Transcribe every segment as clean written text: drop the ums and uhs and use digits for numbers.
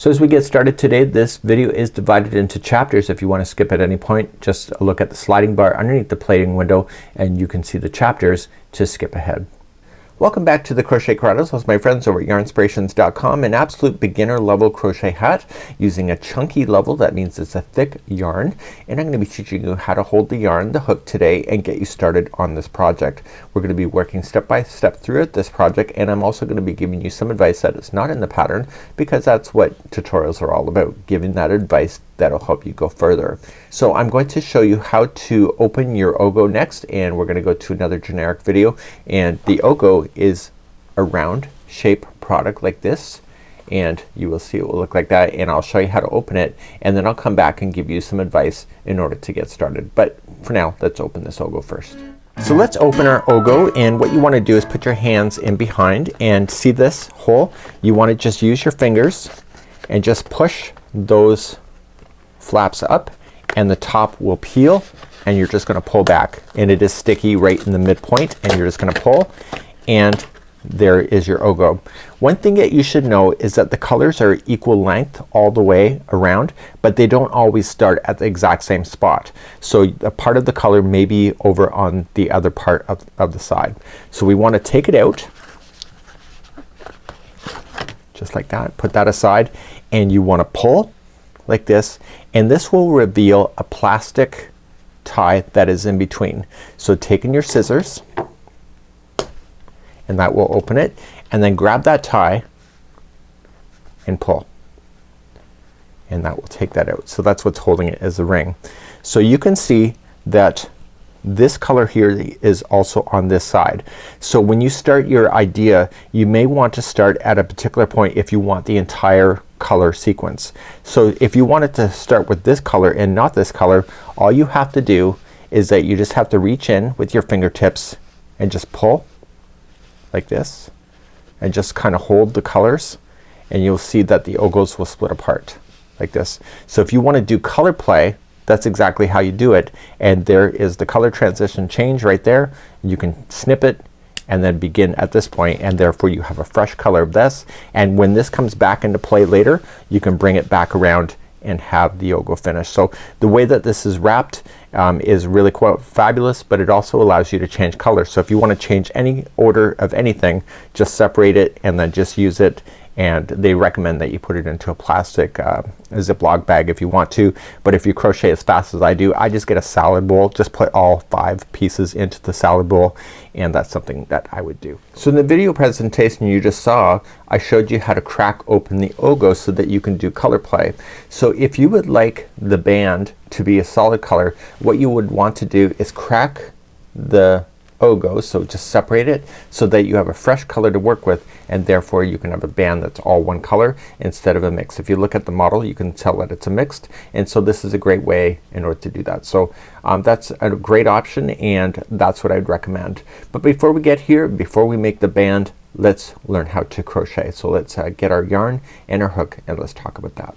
So as we get started today, this video is divided into chapters. If you want to skip at any point, just look at the sliding bar underneath the plating window and you can see the chapters to skip ahead. Welcome back to the Crochet Corrados with my friends over at yarnspirations.com. An absolute beginner level crochet hat using a chunky level. That means it's a thick yarn, and I'm going to be teaching you how to hold the yarn, the hook today, and get you started on this project. We're going to be working step by step through this project, and I'm also going to be giving you some advice that is not in the pattern, because that's what tutorials are all about, giving that advice that'll help you go further. So I'm going to show you how to open your O'Go next, and we're going to go to another generic video. And the O'Go is a round shape product like this, and you will see it will look like that, and I'll show you how to open it, and then I'll come back and give you some advice in order to get started. But for now, let's open this O'Go first. So let's open our O'Go, and what you want to do is put your hands in behind and see this hole. You want to just use your fingers and just push those flaps up, and the top will peel, and you're just gonna pull back, and it is sticky right in the midpoint, and you're just gonna pull, and there is your O'Go. One thing that you should know is that the colors are equal length all the way around, but they don't always start at the exact same spot. So a part of the color may be over on the other part of the side. So we want to take it out just like that, put that aside, and you want to pull like this, and this will reveal a plastic tie that is in between. So taking your scissors, and that will open it, and then grab that tie and pull, and that will take that out. So that's what's holding it as a ring. So you can see that this color here is also on this side. So when you start your idea, you may want to start at a particular point if you want the entire color sequence. So if you wanted to start with this color and not this color, all you have to do is that you just have to reach in with your fingertips and just pull like this, and just kind of hold the colors, and you'll see that the O'Gos will split apart like this. So if you want to do color play, that's exactly how you do it, and there is the color transition change right there. You can snip it and then begin at this point, and therefore you have a fresh color of this, and when this comes back into play later, you can bring it back around and have the O'Go finish. So the way that this is wrapped is really quite fabulous, but it also allows you to change color. So if you want to change any order of anything, just separate it and then just use it, and they recommend that you put it into a plastic Ziploc bag if you want to. But if you crochet as fast as I do, I just get a salad bowl, just put all 5 pieces into the salad bowl, and that's something that I would do. So in the video presentation you just saw, I showed you how to crack open the O'Go so that you can do color play. So if you would like the band to be a solid color, what you would want to do is crack the O'Go, so just separate it so that you have a fresh color to work with, and therefore you can have a band that's all one color instead of a mix. If you look at the model, you can tell that it's a mixed, and so this is a great way in order to do that. So that's a great option, and that's what I'd recommend. But before we get here, before we make the band, let's learn how to crochet. So let's get our yarn and our hook, and let's talk about that.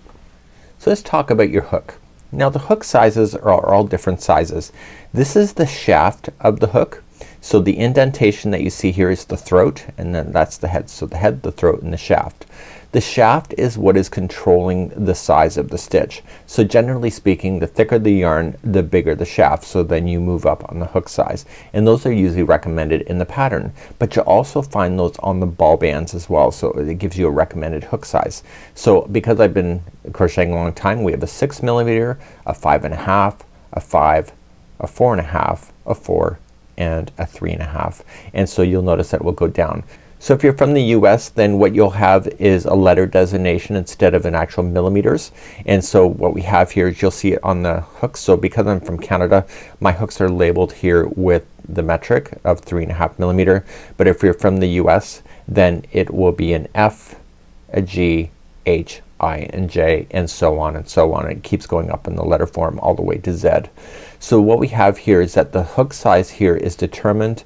So let's talk about your hook. Now the hook sizes are all different sizes. This is the shaft of the hook. So the indentation that you see here is the throat, and then that's the head. So the head, the throat, and the shaft. The shaft is what is controlling the size of the stitch. So generally speaking, the thicker the yarn, the bigger the shaft. So then you move up on the hook size, and those are usually recommended in the pattern. But you also find those on the ball bands as well. So it gives you a recommended hook size. So because I've been crocheting a long time, we have a 6mm, a 5.5, a 5, a 4.5, a 4, and a 3.5, and so you'll notice that will go down. So if you're from the US, then what you'll have is a letter designation instead of an actual millimeters, and so what we have here is you'll see it on the hooks. So because I'm from Canada, my hooks are labeled here with the metric of 3.5mm, but if you're from the US, then it will be an F, a G, H, I, and J, and so on and so on. It keeps going up in the letter form all the way to Z. So what we have here is that the hook size here is determined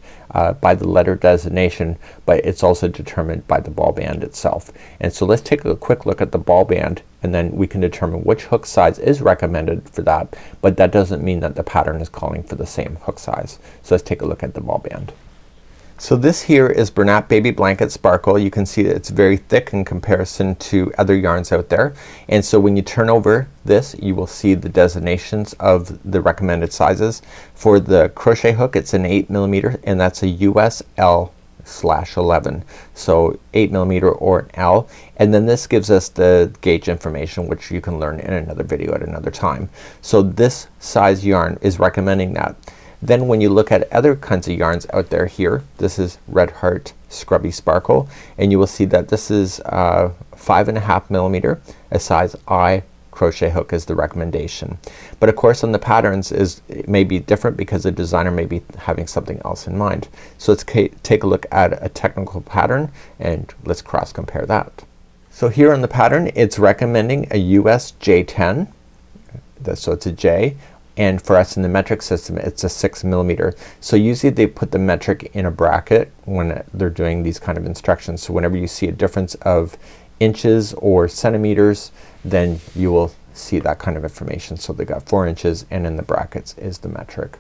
by the letter designation, but it's also determined by the ball band itself. And so let's take a quick look at the ball band, and then we can determine which hook size is recommended for that, but that doesn't mean that the pattern is calling for the same hook size. So let's take a look at the ball band. So this here is Bernat Baby Blanket Sparkle. You can see that it's very thick in comparison to other yarns out there. And so when you turn over this, you will see the designations of the recommended sizes. For the crochet hook, it's an 8mm, and that's a US L/11. So 8mm or an L. And then this gives us the gauge information, which you can learn in another video at another time. So this size yarn is recommending that. Then when you look at other kinds of yarns out there here, this is Red Heart Scrubby Sparkle, and you will see that this is 5.5mm. A size I crochet hook is the recommendation. But of course on the patterns it may be different because the designer may be having something else in mind. So let's take a look at a technical pattern and let's cross compare that. So here on the pattern it's recommending a US J10. So it's a J. And for us in the metric system it's a 6mm. So usually they put the metric in a bracket when they're doing these kind of instructions. So whenever you see a difference of inches or centimeters, then you will see that kind of information. So they got 4 inches and in the brackets is the metric.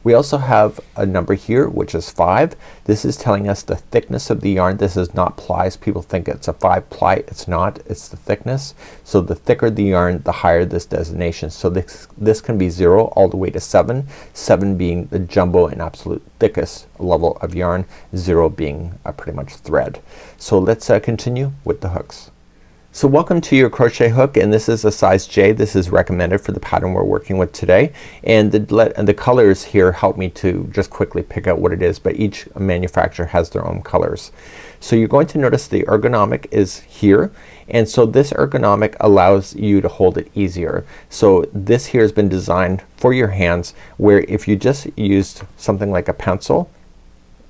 We also have a number here which is 5. This is telling us the thickness of the yarn. This is not plies. People think it's a 5 ply. It's not. It's the thickness. So the thicker the yarn, the higher this designation. So this can be 0 all the way to 7. 7 being the jumbo and absolute thickest level of yarn. 0 being pretty much thread. So let's continue with the hooks. So welcome to your crochet hook, and this is a size J. This is recommended for the pattern we're working with today, and the colors here help me to just quickly pick out what it is, but each manufacturer has their own colors. So you're going to notice the ergonomic is here, and so this ergonomic allows you to hold it easier. So this here has been designed for your hands, where if you just used something like a pencil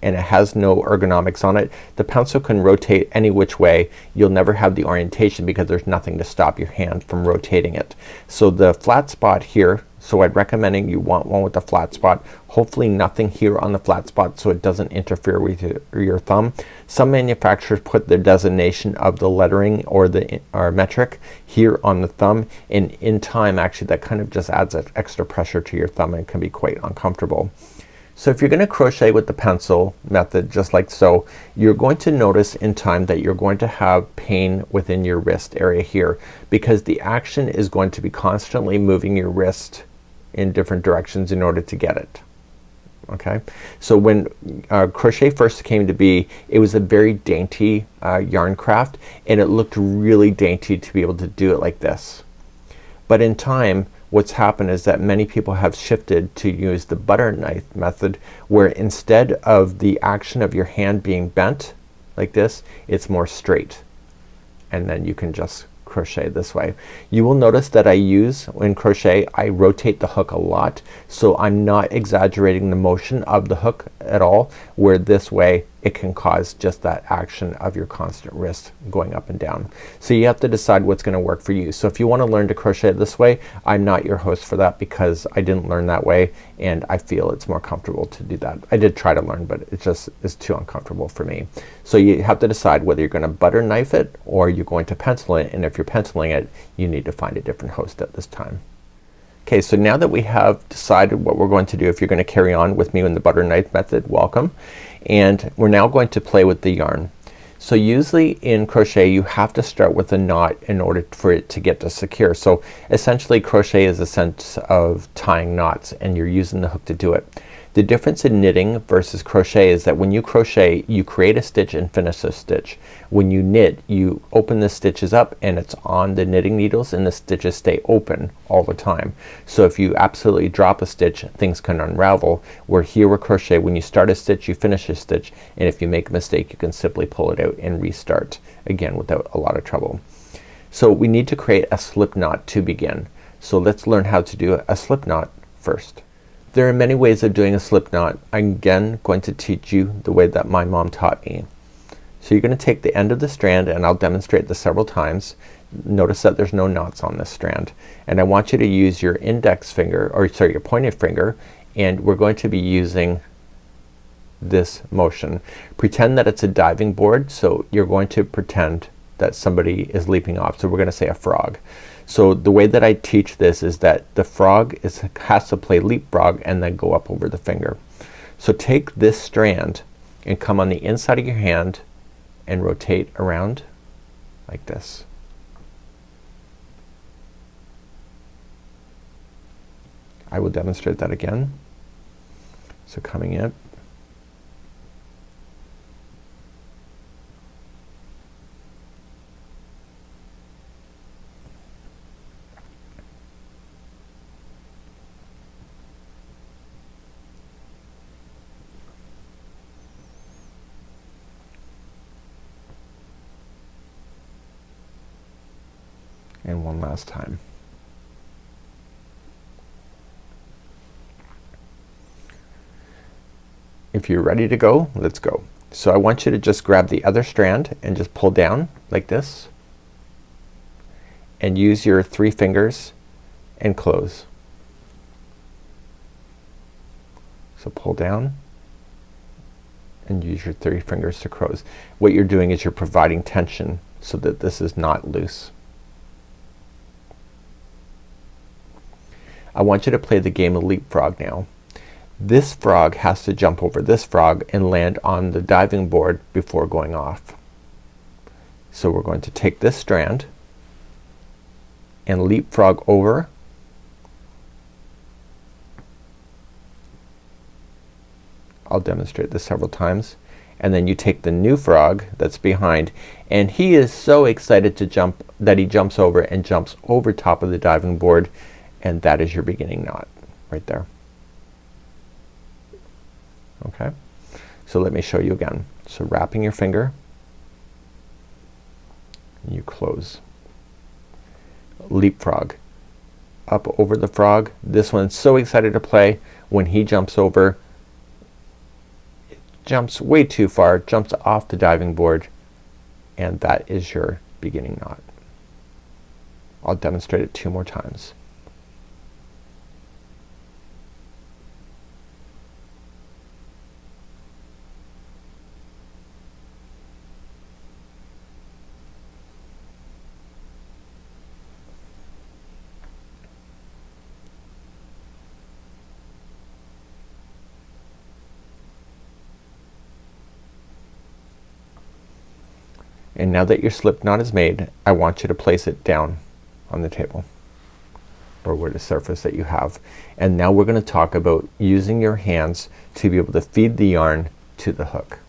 and it has no ergonomics on it, the pencil can rotate any which way. You'll never have the orientation because there's nothing to stop your hand from rotating it. So the flat spot here, so I'd recommending you want one with a flat spot. Hopefully nothing here on the flat spot so it doesn't interfere with your thumb. Some manufacturers put their designation of the lettering or the metric here on the thumb, and in time actually that kind of just adds extra pressure to your thumb and can be quite uncomfortable. So if you're gonna crochet with the pencil method just like so, you're going to notice in time that you're going to have pain within your wrist area here, because the action is going to be constantly moving your wrist in different directions in order to get it. Okay, so when crochet first came to be, it was a very dainty yarn craft, and it looked really dainty to be able to do it like this. But in time what's happened is that many people have shifted to use the butter knife method, where instead of the action of your hand being bent like this, it's more straight, and then you can just crochet this way. You will notice that in crochet I rotate the hook a lot, so I'm not exaggerating the motion of the hook at all, where this way it can cause just that action of your constant wrist going up and down. So you have to decide what's gonna work for you. So if you want to learn to crochet this way, I'm not your host for that because I didn't learn that way and I feel it's more comfortable to do that. I did try to learn, but it just is too uncomfortable for me. So you have to decide whether you're gonna butter knife it or you're going to pencil it, and if you're penciling it, you need to find a different host at this time. Okay, so now that we have decided what we're going to do, if you're gonna carry on with me in the butter knife method, welcome. And we're now going to play with the yarn. So usually in crochet you have to start with a knot in order for it to get to secure. So essentially crochet is a sense of tying knots, and you're using the hook to do it. The difference in knitting versus crochet is that when you crochet you create a stitch and finish a stitch. When you knit, you open the stitches up and it's on the knitting needles, and the stitches stay open all the time. So if you absolutely drop a stitch, things can unravel, where here with crochet when you start a stitch you finish a stitch, and if you make a mistake you can simply pull it out and restart again without a lot of trouble. So we need to create a slip knot to begin. So let's learn how to do a slip knot first. There are many ways of doing a slip knot. I'm again going to teach you the way that my mom taught me. So you're gonna take the end of the strand, and I'll demonstrate this several times. Notice that there's no knots on this strand, and I want you to use your index finger, or sorry, your pointed finger, and we're going to be using this motion. Pretend that it's a diving board, so you're going to pretend that somebody is leaping off. So we're gonna say a frog. So the way that I teach this is that the frog has to play leapfrog and then go up over the finger. So take this strand and come on the inside of your hand and rotate around like this. I will demonstrate that again. So coming in, and one last time. If you're ready to go, let's go. So I want you to just grab the other strand and just pull down like this, and use your 3 fingers and close. So pull down and use your 3 fingers to close. What you're doing is you're providing tension so that this is not loose. I want you to play the game of leapfrog now. This frog has to jump over this frog and land on the diving board before going off. So we're going to take this strand and leapfrog over, I'll demonstrate this several times, and then you take the new frog that's behind, and he is so excited to jump that he jumps over and jumps over top of the diving board, and that is your beginning knot right there. Okay, so let me show you again. So wrapping your finger, you close, leapfrog up over the frog. This one's so excited to play. When he jumps over, it jumps way too far, jumps off the diving board, and that is your beginning knot. I'll demonstrate it 2 more times. And now that your slip knot is made, I want you to place it down on the table or where the surface that you have. And now we're gonna talk about using your hands to be able to feed the yarn to the hook.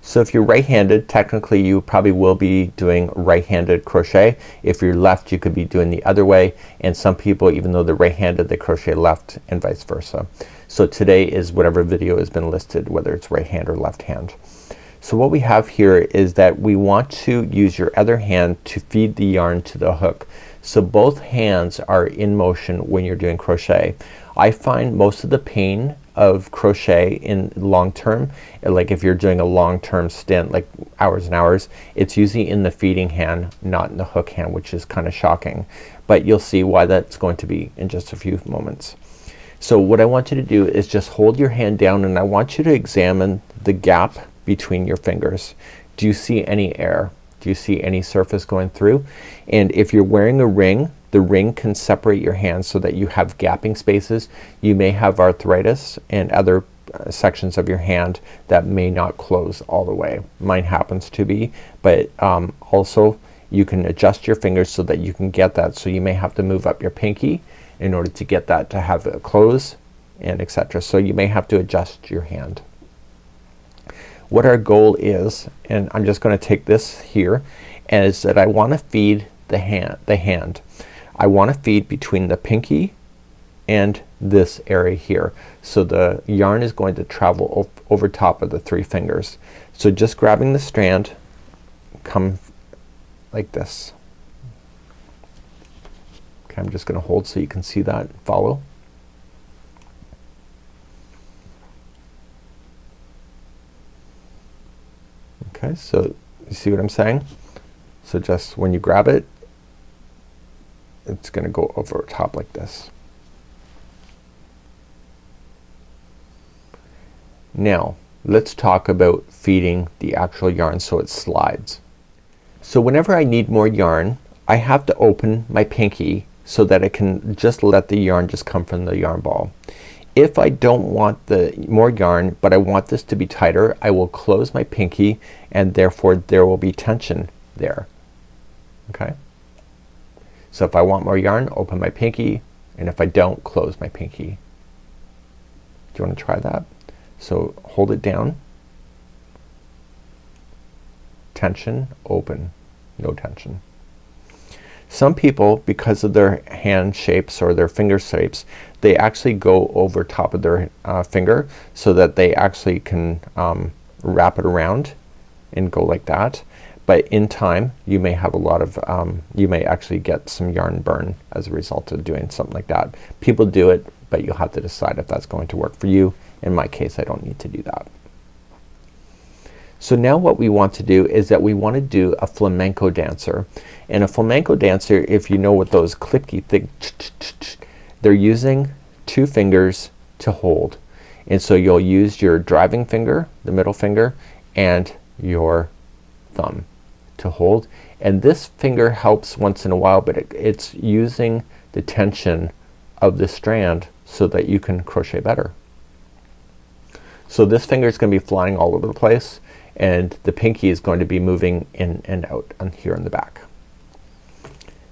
So if you're right-handed, technically you probably will be doing right-handed crochet. If you're left, you could be doing the other way, and some people, even though they're right-handed, they crochet left and vice versa. So today is whatever video has been listed, whether it's right hand or left hand. So what we have here is that we want to use your other hand to feed the yarn to the hook. So both hands are in motion when you're doing crochet. I find most of the pain of crochet in long term, like if you're doing a long-term stint like hours and hours, it's usually in the feeding hand, not in the hook hand, which is kind of shocking, but you'll see why that's going to be in just a few moments. So what I want you to do is just hold your hand down, and I want you to examine the gap between your fingers. Do you see any air? Do you see any surface going through? And if you're wearing a ring, the ring can separate your hands so that you have gapping spaces. You may have arthritis and other sections of your hand that may not close all the way. Mine happens to be, but also you can adjust your fingers so that you can get that. So you may have to move up your pinky in order to get that to have it close, and etc. So you may have to adjust your hand. What our goal is, and I'm just gonna take this here, is that I want to feed the hand. I want to feed between the pinky and this area here. So the yarn is going to travel over top of the 3 fingers. So just grabbing the strand, come like this. Okay, I'm just gonna hold so you can see that, follow. Okay, so you see what I'm saying? So just when you grab it, it's gonna go over top like this. Now let's talk about feeding the actual yarn so it slides. So whenever I need more yarn, I have to open my pinky so that I can just let the yarn just come from the yarn ball. If I don't want the more yarn but I want this to be tighter, I will close my pinky and therefore there will be tension there. Okay? So if I want more yarn, open my pinky, and if I don't, close my pinky. Do you want to try that? So hold it down, tension, open, no tension. Some people, because of their hand shapes or their finger shapes, they actually go over top of their finger so that they actually can wrap it around and go like that. But in time you may have a lot of you may actually get some yarn burn as a result of doing something like that. People do it, but you'll have to decide if that's going to work for you. In my case, I don't need to do that. So now what we want to do is that we want to do a flamenco dancer. And a flamenco dancer, if you know what those clicky thing, they're using two fingers to hold. And so you'll use your driving finger, the middle finger, and your thumb to hold. And this finger helps once in a while, but it's using the tension of the strand so that you can crochet better. So this finger is going to be flying all over the place, and the pinky is going to be moving in and out on here in the back.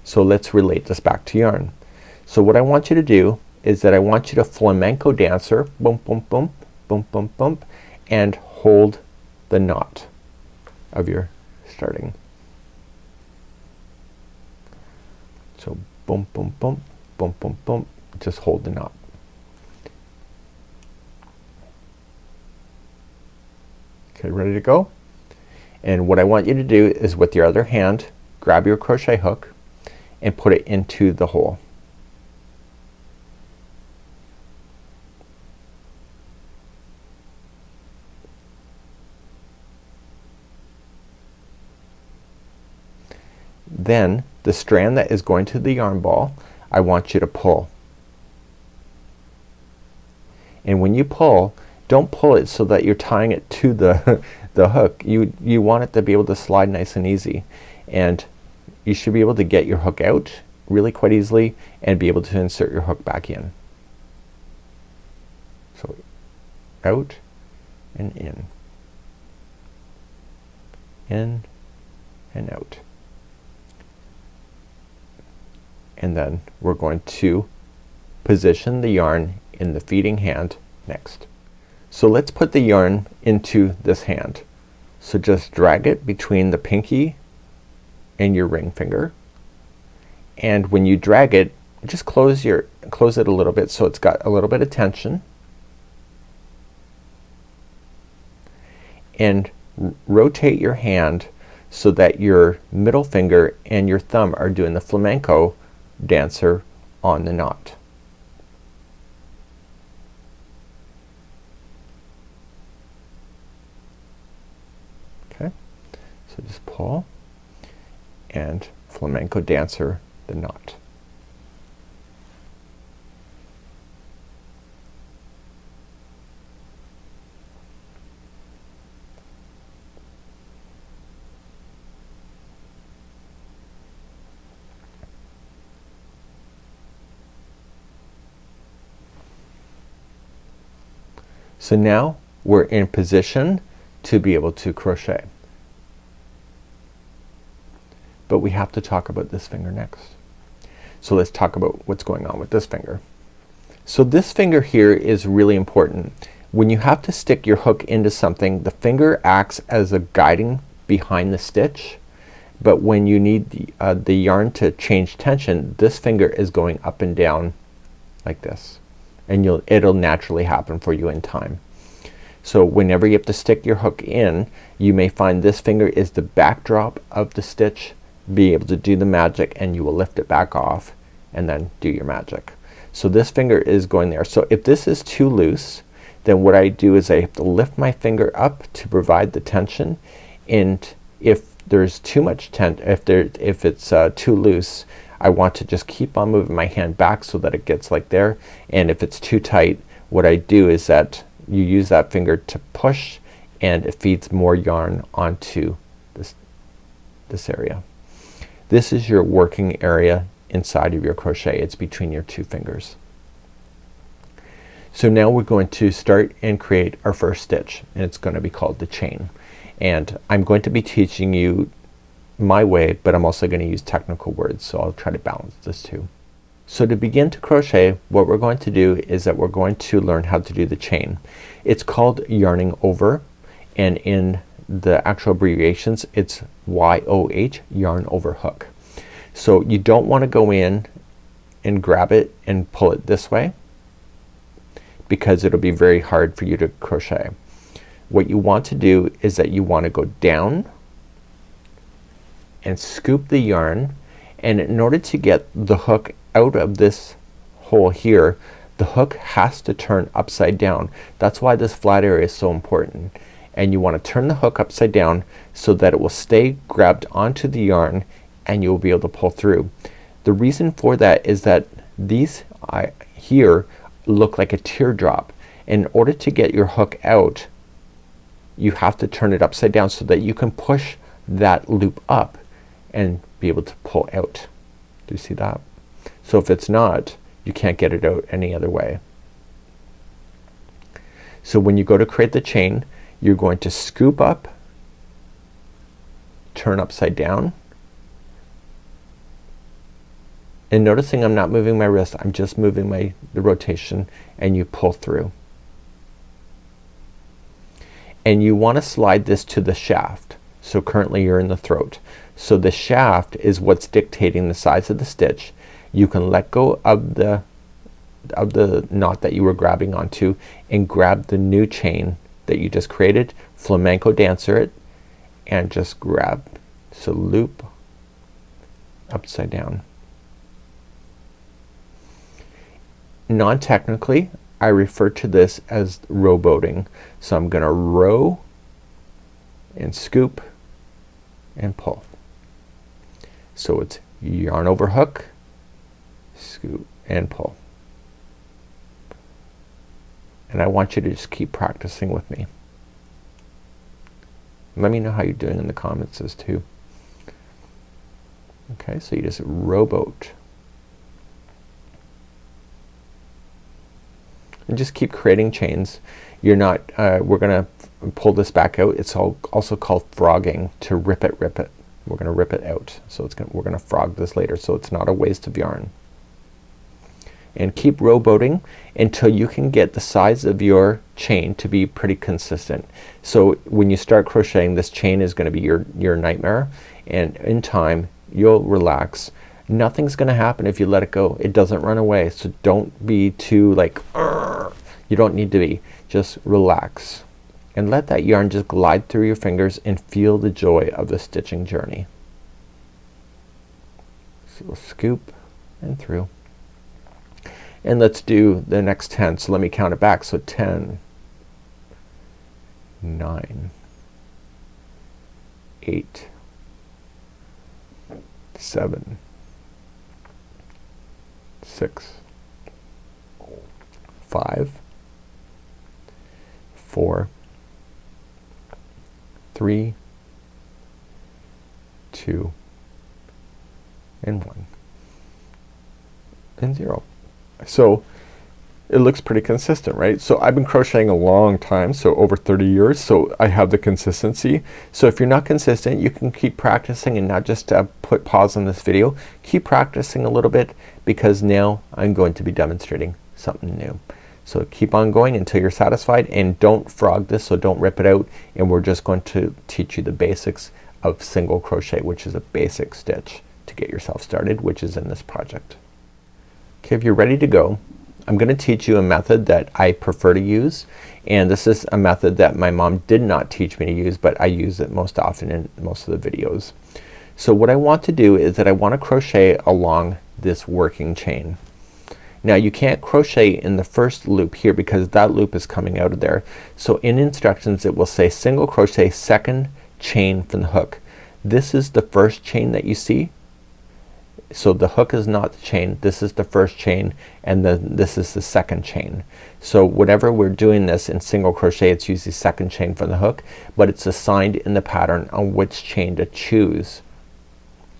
So let's relate this back to yarn. So what I want you to do is that I want you to flamenco dancer, boom boom boom boom boom boom, and hold the knot of your starting. So boom boom boom boom boom boom, just hold the knot. Okay, ready to go? And what I want you to do is with your other hand grab your crochet hook and put it into the hole. Then the strand that is going to the yarn ball, I want you to pull. And when you pull, don't pull it so that you're tying it to the the hook. You want it to be able to slide nice and easy, and you should be able to get your hook out really quite easily and be able to insert your hook back in. So out and in and out. And then we're going to position the yarn in the feeding hand next. So let's put the yarn into this hand. So just drag it between the pinky and your ring finger, and when you drag it, just close it a little bit so it's got a little bit of tension, and rotate your hand so that your middle finger and your thumb are doing the flamenco dancer on the knot. Okay, so just pull and flamenco dancer the knot. So now we're in position to be able to crochet. But we have to talk about this finger next. So let's talk about what's going on with this finger. So this finger here is really important. When you have to stick your hook into something, the finger acts as a guiding behind the stitch, but when you need the yarn to change tension, this finger is going up and down like this, and it'll naturally happen for you in time. So whenever you have to stick your hook in, you may find this finger is the backdrop of the stitch, be able to do the magic, and you will lift it back off and then do your magic. So this finger is going there. So if this is too loose, then what I do is I have to lift my finger up to provide the tension, and if there's too much if it's too loose, I want to just keep on moving my hand back so that it gets like there, and if it's too tight, what I do is that you use that finger to push, and it feeds more yarn onto this area. This is your working area inside of your crochet. It's between your two fingers. So now we're going to start and create our first stitch, and it's going to be called the chain. And I'm going to be teaching you my way, but I'm also going to use technical words, so I'll try to balance this too. So to begin to crochet, what we're going to do is that we're going to learn how to do the chain. It's called yarning over, and in the actual abbreviations it's YOH, yarn over hook. So you don't want to go in and grab it and pull it this way, because it'll be very hard for you to crochet. What you want to do is that you want to go down and scoop the yarn, and in order to get the hook out of this hole here, the hook has to turn upside down. That's why this flat area is so important. And you want to turn the hook upside down so that it will stay grabbed onto the yarn and you'll be able to pull through. The reason for that is that these here look like a teardrop. In order to get your hook out, you have to turn it upside down so that you can push that loop up and be able to pull out. Do you see that? So if it's not, you can't get it out any other way. So when you go to create the chain, you're going to scoop up, turn upside down, and noticing I'm not moving my wrist, I'm just moving the rotation, and you pull through. And you want to slide this to the shaft. So currently you're in the throat. So the shaft is what's dictating the size of the stitch. You can let go of the knot that you were grabbing onto and grab the new chain that you just created, flamenco dancer it, and just grab. So loop upside down. Non-technically, I refer to this as rowboating. So I'm gonna row and scoop and pull. So it's yarn over hook, scoop and pull. And I want you to just keep practicing with me. Let me know how you're doing in the comments as too. Okay, so you just rowboat. And just keep creating chains. You're not we're gonna pull this back out. It's also called frogging, to rip it. We're gonna rip it out. So we're gonna frog this later, so it's not a waste of yarn. And keep rowboating until you can get the size of your chain to be pretty consistent. So when you start crocheting, this chain is gonna be your nightmare, and in time you'll relax. Nothing's gonna happen if you let it go. It doesn't run away. So don't be too like Arr! You don't need to be. Just relax and let that yarn just glide through your fingers and feel the joy of the stitching journey. So scoop and through. And let's do the next 10. So let me count it back. So 10, 9, 8, 7, 6, 5, 4, 3, 2, and 1, and 0. So it looks pretty consistent, right? So I've been crocheting a long time, so over 30 years, so I have the consistency. So if you're not consistent, you can keep practicing and not just put pause on this video. Keep practicing a little bit, because now I'm going to be demonstrating something new. So keep on going until you're satisfied, and don't frog this, so don't rip it out, and we're just going to teach you the basics of single crochet, which is a basic stitch to get yourself started, which is in this project. Okay, if you're ready to go, I'm gonna teach you a method that I prefer to use, and this is a method that my mom did not teach me to use, but I use it most often in most of the videos. So what I want to do is that I want to crochet along this working chain. Now you can't crochet in the first loop here because that loop is coming out of there. So in instructions it will say single crochet second chain from the hook. This is the first chain that you see. So the hook is not the chain, this is the first chain, and then this is the second chain. So whenever we're doing this in single crochet, it's usually second chain from the hook, but it's assigned in the pattern on which chain to choose.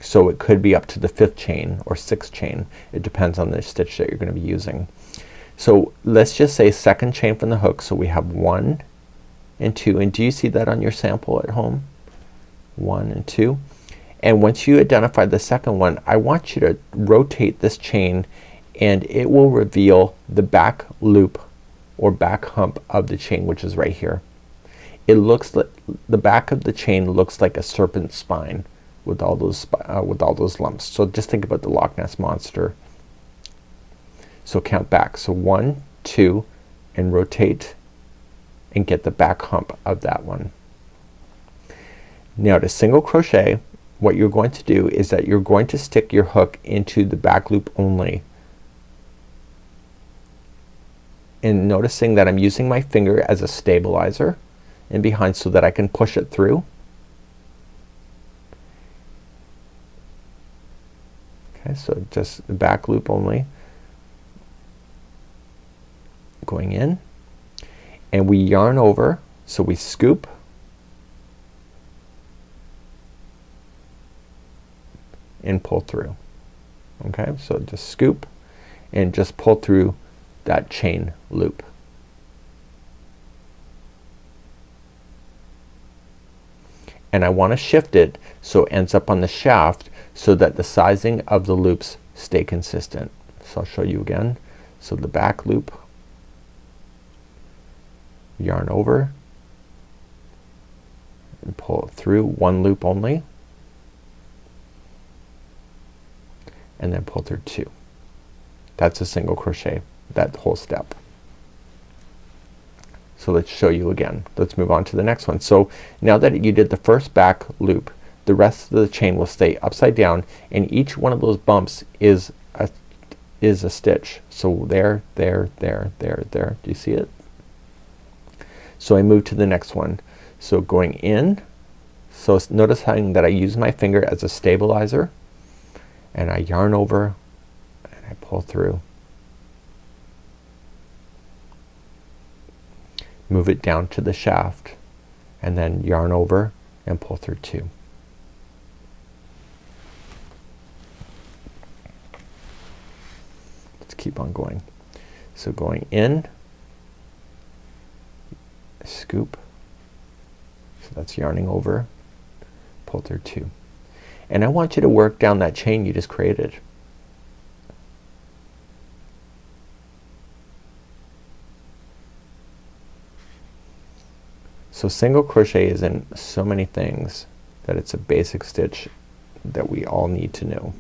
So it could be up to the 5th chain or 6th chain. It depends on the stitch that you're gonna be using. So let's just say second chain from the hook. So we have 1 and 2, and do you see that on your sample at home? 1 and 2. And once you identify the second one, I want you to rotate this chain and it will reveal the back loop or back hump of the chain, which is right here. It looks like the back of the chain looks like a serpent spine with all those lumps. So just think about the Loch Ness monster. So count back. So 1, 2, and rotate and get the back hump of that one. Now to single crochet, what you're going to do is that you're going to stick your hook into the back loop only, and noticing that I'm using my finger as a stabilizer in behind so that I can push it through. Okay, so just the back loop only, going in, and we yarn over. So we scoop and pull through. Okay, so just scoop and just pull through that chain loop. And I want to shift it so it ends up on the shaft so that the sizing of the loops stay consistent. So I'll show you again. So the back loop, yarn over and pull it through, 1 loop only, and then pull through 2. That's a single crochet, that whole step. So let's show you again. Let's move on to the next one. So now that you did the first back loop, the rest of the chain will stay upside down, and each one of those bumps is a stitch. So there, there, there, there, there. Do you see it? So I move to the next one. So going in, so notice how that I use my finger as a stabilizer, and I yarn over and I pull through. Move it down to the shaft and then yarn over and pull through 2. Let's keep on going. So going in, scoop, so that's yarning over, pull through 2, and I want you to work down that chain you just created. So single crochet is in so many things that it's a basic stitch that we all need to know.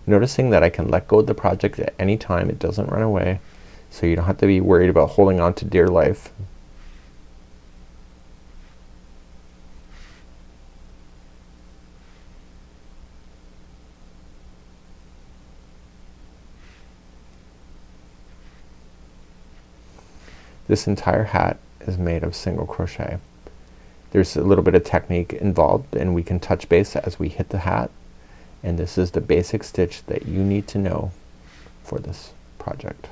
Noticing that I can let go of the project at any time, it doesn't run away, so you don't have to be worried about holding on to dear life. This entire hat is made of single crochet. There's a little bit of technique involved, and we can touch base as we hit the hat, and this is the basic stitch that you need to know for this project.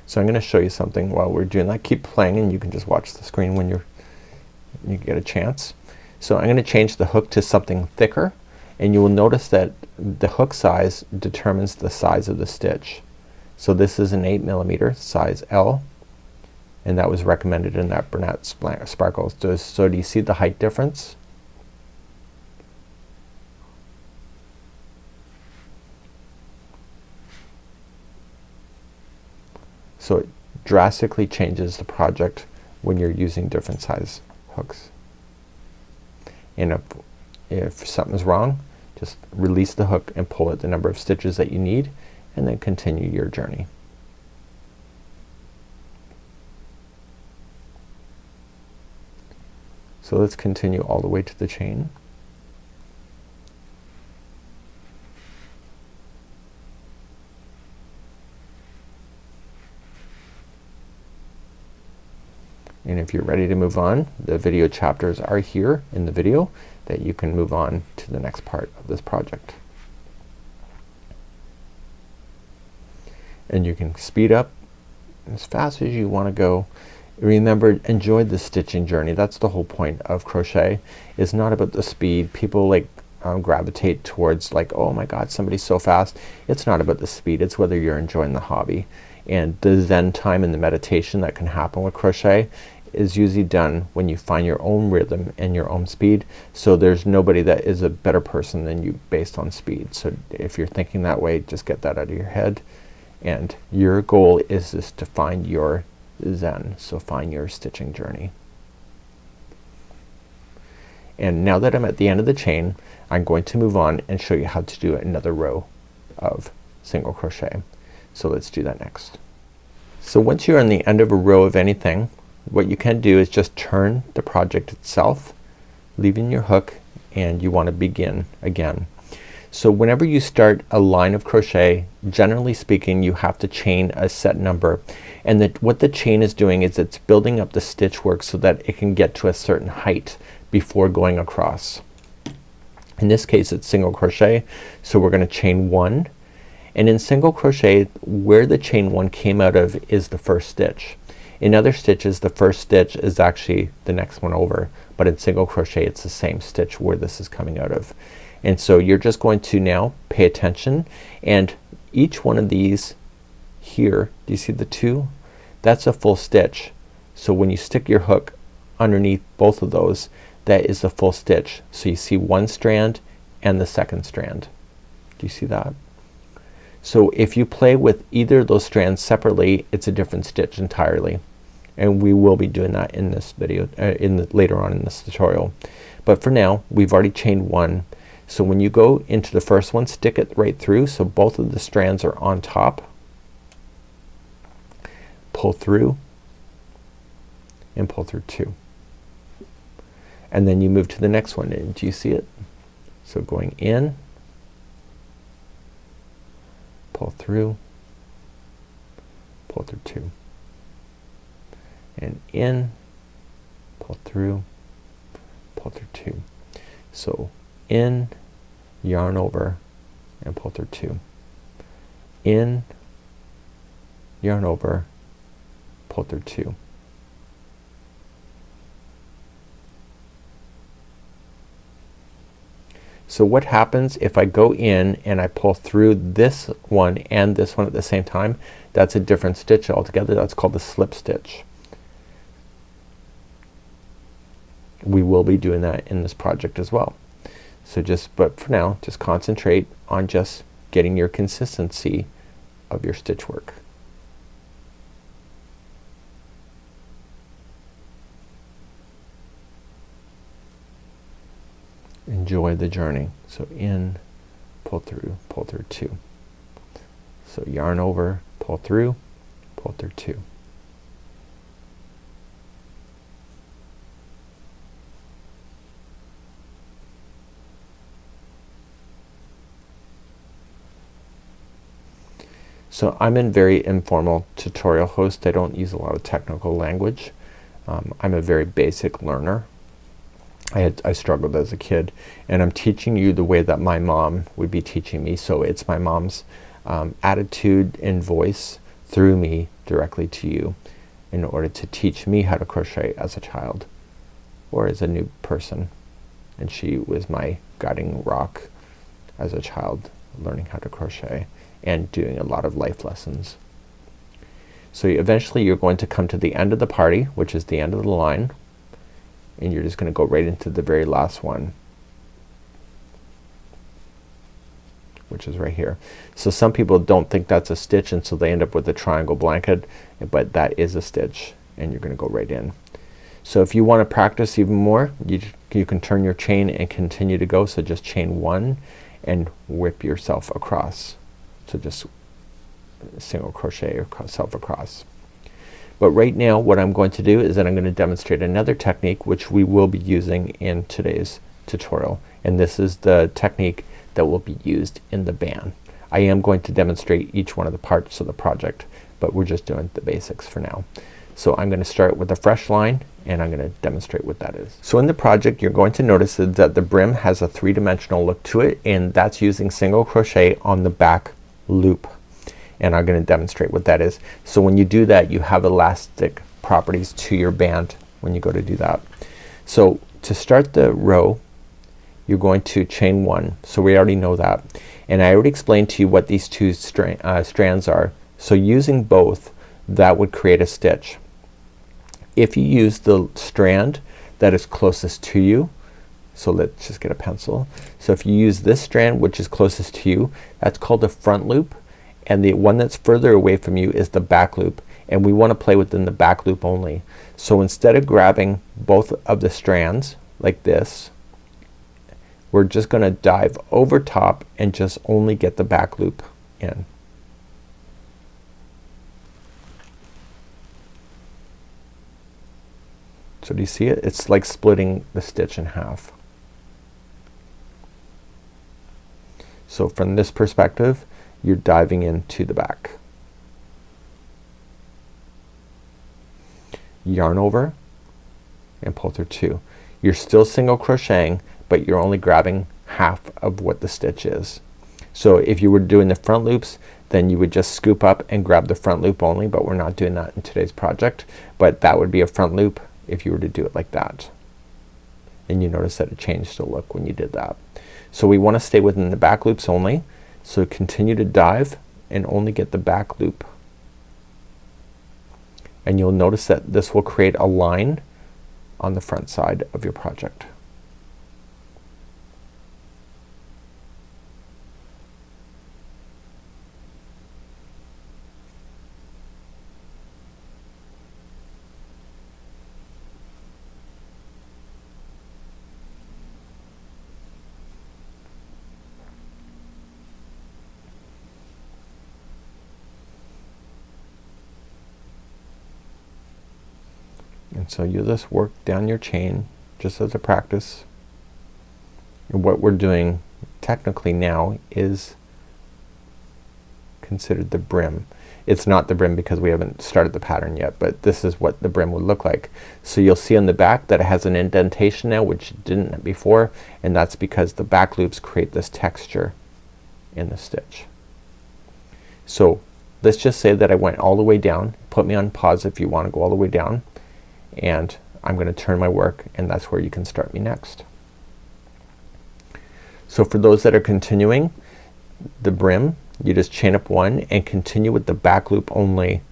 So I'm gonna show you something while we're doing that. Keep playing and you can just watch the screen when you get a chance. So I'm gonna change the hook to something thicker, and you will notice that the hook size determines the size of the stitch. So this is an 8mm size L, and that was recommended in that Bernat Sparkles. So do you see the height difference? So it drastically changes the project when you're using different size hooks. And if something's wrong, just release the hook and pull it the number of stitches that you need, and then continue your journey. So let's continue all the way to the chain. And if you're ready to move on, the video chapters are here in the video that you can move on to the next part of this project. And you can speed up as fast as you want to go. Remember, enjoy the stitching journey. That's the whole point of crochet. It's not about the speed. People like gravitate towards like, oh my god, somebody's so fast. It's not about the speed. It's whether you're enjoying the hobby. And the zen time and the meditation that can happen with crochet is usually done when you find your own rhythm and your own speed. So there's nobody that is a better person than you based on speed. So if you're thinking that way, just get that out of your head. And your goal is just to find your zen. So find your stitching journey. And now that I'm at the end of the chain, I'm going to move on and show you how to do another row of single crochet. So let's do that next. So once you're on the end of a row of anything, what you can do is just turn the project itself, leaving your hook, and you want to begin again. So whenever you start a line of crochet, generally speaking, you have to chain a set number, and what the chain is doing is it's building up the stitch work so that it can get to a certain height before going across. In this case it's single crochet, so we're gonna chain 1, and in single crochet where the chain 1 came out of is the first stitch. In other stitches the first stitch is actually the next one over, but in single crochet it's the same stitch where this is coming out of. And so you're just going to now pay attention, and each one of these here, do you see the 2? That's a full stitch. So when you stick your hook underneath both of those, that is the full stitch. So you see one strand and the second strand. Do you see that? So if you play with either of those strands separately, it's a different stitch entirely, and we will be doing that in this video later on in this tutorial. But for now we've already chained 1. So when you go into the first one, stick it right through so both of the strands are on top. Pull through and pull through 2. And then you move to the next one. And do you see it? So going in, pull through 2, and in, pull through 2. So in, yarn over, and pull through 2. In, yarn over, pull through 2. So what happens if I go in and I pull through this one and this one at the same time? That's a different stitch altogether. That's called the slip stitch. We will be doing that in this project as well. So but for now just concentrate on just getting your consistency of your stitch work. Enjoy the journey. So in, pull through 2. So yarn over, pull through 2. So I'm a very informal tutorial host. I don't use a lot of technical language. I'm a very basic learner. I struggled as a kid, and I'm teaching you the way that my mom would be teaching me. So it's my mom's attitude and voice through me directly to you in order to teach me how to crochet as a child or as a new person. And she was my guiding rock as a child, learning how to crochet and doing a lot of life lessons. So eventually you're going to come to the end of the party, which is the end of the line, and you're just gonna go right into the very last one, which is right here. So some people don't think that's a stitch, and so they end up with a triangle blanket, but that is a stitch, and you're gonna go right in. So if you want to practice even more, you can turn your chain and continue to go. So just chain 1 and whip yourself across. So just single crochet yourself across. But right now what I'm going to do is that I'm going to demonstrate another technique which we will be using in today's tutorial, and this is the technique that will be used in the band. I am going to demonstrate each one of the parts of the project, but we're just doing the basics for now. So I'm gonna start with a fresh line and I'm gonna demonstrate what that is. So in the project you're going to notice that the brim has a three-dimensional look to it, and that's using single crochet on the back loop, and I'm gonna demonstrate what that is. So when you do that you have elastic properties to your band when you go to do that. So to start the row you're going to chain one. So we already know that, and I already explained to you what these two strands are. So using both, that would create a stitch. If you use the strand that is closest to you, so let's just get a pencil. So if you use this strand which is closest to you, that's called a front loop, and the one that's further away from you is the back loop, and we want to play within the back loop only. So instead of grabbing both of the strands like this, we're just gonna dive over top and just only get the back loop in. So do you see it? It's like splitting the stitch in half. So from this perspective you're diving into the back. Yarn over and pull through two. You're still single crocheting, but you're only grabbing half of what the stitch is. So if you were doing the front loops, then you would just scoop up and grab the front loop only, but we're not doing that in today's project. But that would be a front loop if you were to do it like that. And you notice that it changed the look when you did that. So we want to stay within the back loops only. So continue to dive and only get the back loop. And you'll notice that this will create a line on the front side of your project. And so you just work down your chain just as a practice. And what we're doing technically now is considered the brim. It's not the brim because we haven't started the pattern yet, but this is what the brim would look like. So you'll see on the back that it has an indentation now which it didn't before, and that's because the back loops create this texture in the stitch. So let's just say that I went all the way down. Put me on pause if you want to go all the way down, and I'm gonna turn my work, and that's where you can start me next. So for those that are continuing the brim, you just chain up one and continue with the back loop only.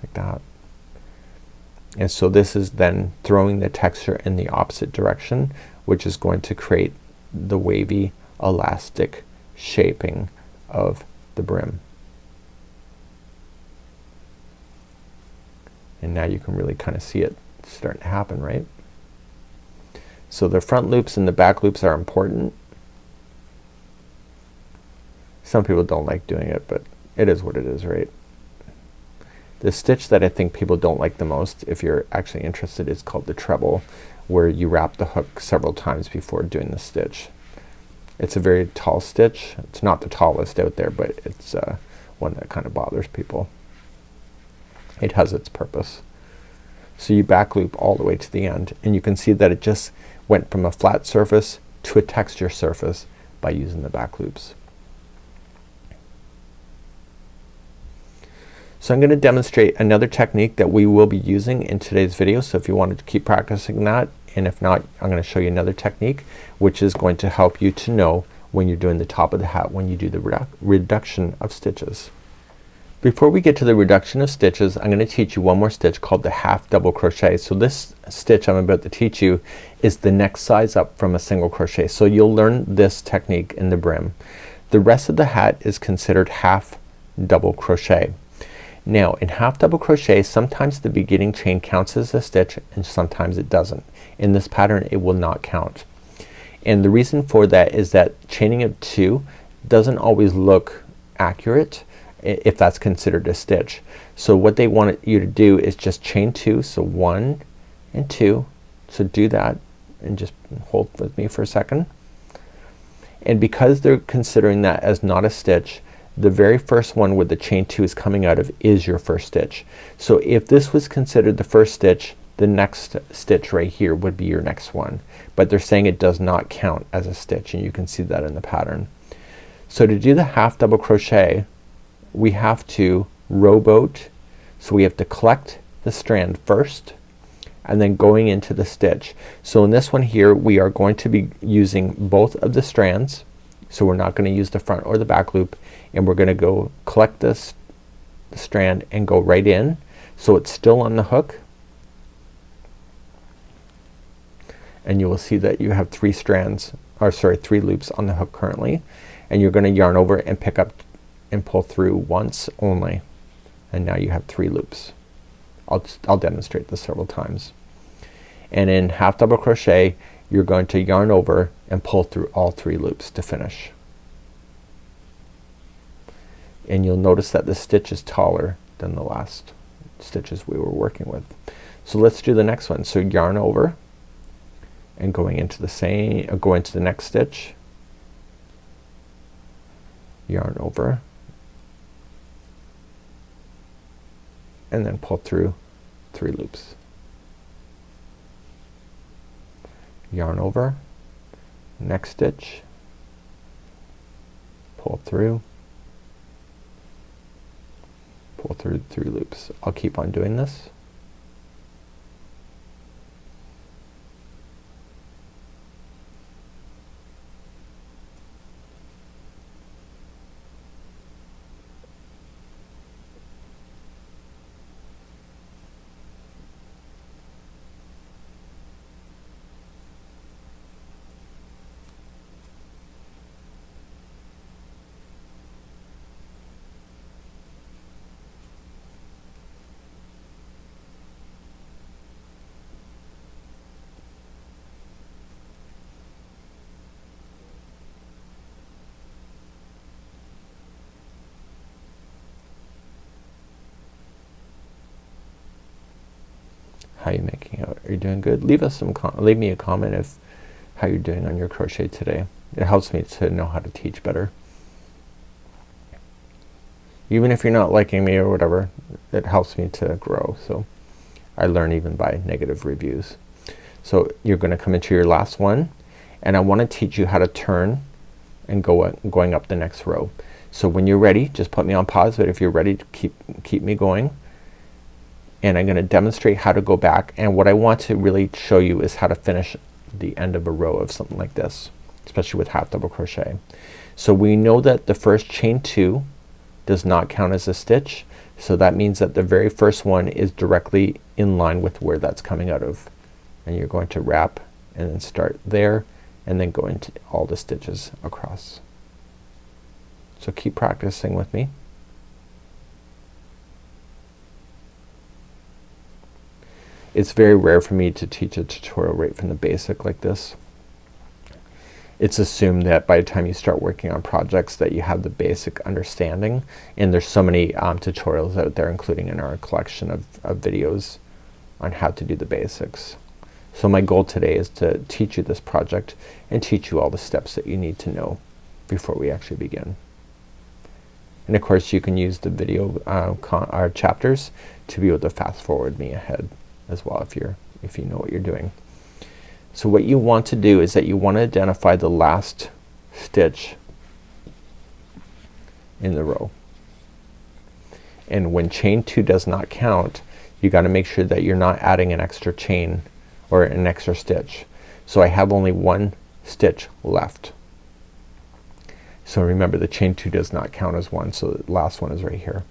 Like that. And so this is then throwing the texture in the opposite direction, which is going to create the wavy elastic shaping of the brim. And now you can really kind of see it starting to happen, right? So the front loops and the back loops are important. Some people don't like doing it, but it is what it is, right? The stitch that I think people don't like the most, if you're actually interested, is called the treble, where you wrap the hook several times before doing the stitch. It's a very tall stitch. It's not the tallest out there, but it's one that kind of bothers people. It has its purpose. So you back loop all the way to the end, and you can see that it just went from a flat surface to a texture surface by using the back loops. So I'm gonna demonstrate another technique that we will be using in today's video, so if you wanted to keep practicing that, and if not, I'm gonna show you another technique which is going to help you to know when you're doing the top of the hat when you do the reduction of stitches. Before we get to the reduction of stitches, I'm gonna teach you one more stitch called the half double crochet. So this stitch I'm about to teach you is the next size up from a single crochet. So you'll learn this technique in the brim. The rest of the hat is considered half double crochet. Now in half double crochet, sometimes the beginning chain counts as a stitch and sometimes it doesn't. In this pattern it will not count. And the reason for that is that chaining of two doesn't always look accurate if that's considered a stitch. So what they want you to do is just chain two, so 1 and 2. So do that and just hold with me for a second. And because they're considering that as not a stitch, the very first one where the chain 2 is coming out of is your first stitch. So if this was considered the first stitch, the next stitch right here would be your next one, but they're saying it does not count as a stitch, and you can see that in the pattern. So to do the half double crochet, we have to rowboat, so we have to collect the strand first and then going into the stitch. So in this one here we are going to be using both of the strands, so we're not gonna use the front or the back loop, and we're gonna go collect this strand and go right in so it's still on the hook, and you will see that you have 3 strands, or sorry, 3 loops on the hook currently, and you're gonna yarn over and pick up and pull through once only, and now you have 3 loops. I'll demonstrate this several times. And in half double crochet you're going to yarn over and pull through all 3 loops to finish, and you'll notice that the stitch is taller than the last stitches we were working with. So let's do the next one. So yarn over and going into the same, go into the next stitch, yarn over, and then pull through 3 loops, yarn over, next stitch, pull through 3 loops. I'll keep on doing this. How you making out? Are you doing good? Leave us some leave me a comment if how you're doing on your crochet today. It helps me to know how to teach better. Even if you're not liking me or whatever, it helps me to grow. So I learn even by negative reviews. So you're gonna come into your last one, and I want to teach you how to turn and going up the next row. So when you're ready, just put me on pause, but if you're ready to keep me going. And I'm gonna demonstrate how to go back, and what I want to really show you is how to finish the end of a row of something like this, especially with half double crochet. So we know that the first chain 2 does not count as a stitch, so that means that the very first one is directly in line with where that's coming out of, and you're going to wrap and then start there and then go into all the stitches across. So keep practicing with me. It's very rare for me to teach a tutorial right from the basic like this. It's assumed that by the time you start working on projects that you have the basic understanding, and there's so many tutorials out there, including in our collection of videos on how to do the basics. So my goal today is to teach you this project and teach you all the steps that you need to know before we actually begin. And of course you can use the video our chapters to be able to fast forward me ahead as well if you know what you're doing. So what you want to do is that you want to identify the last stitch in the row, and when chain 2 does not count, you got to make sure that you're not adding an extra chain or an extra stitch. So I have only 1 stitch left. So remember, the chain 2 does not count as 1, so the last one is right here.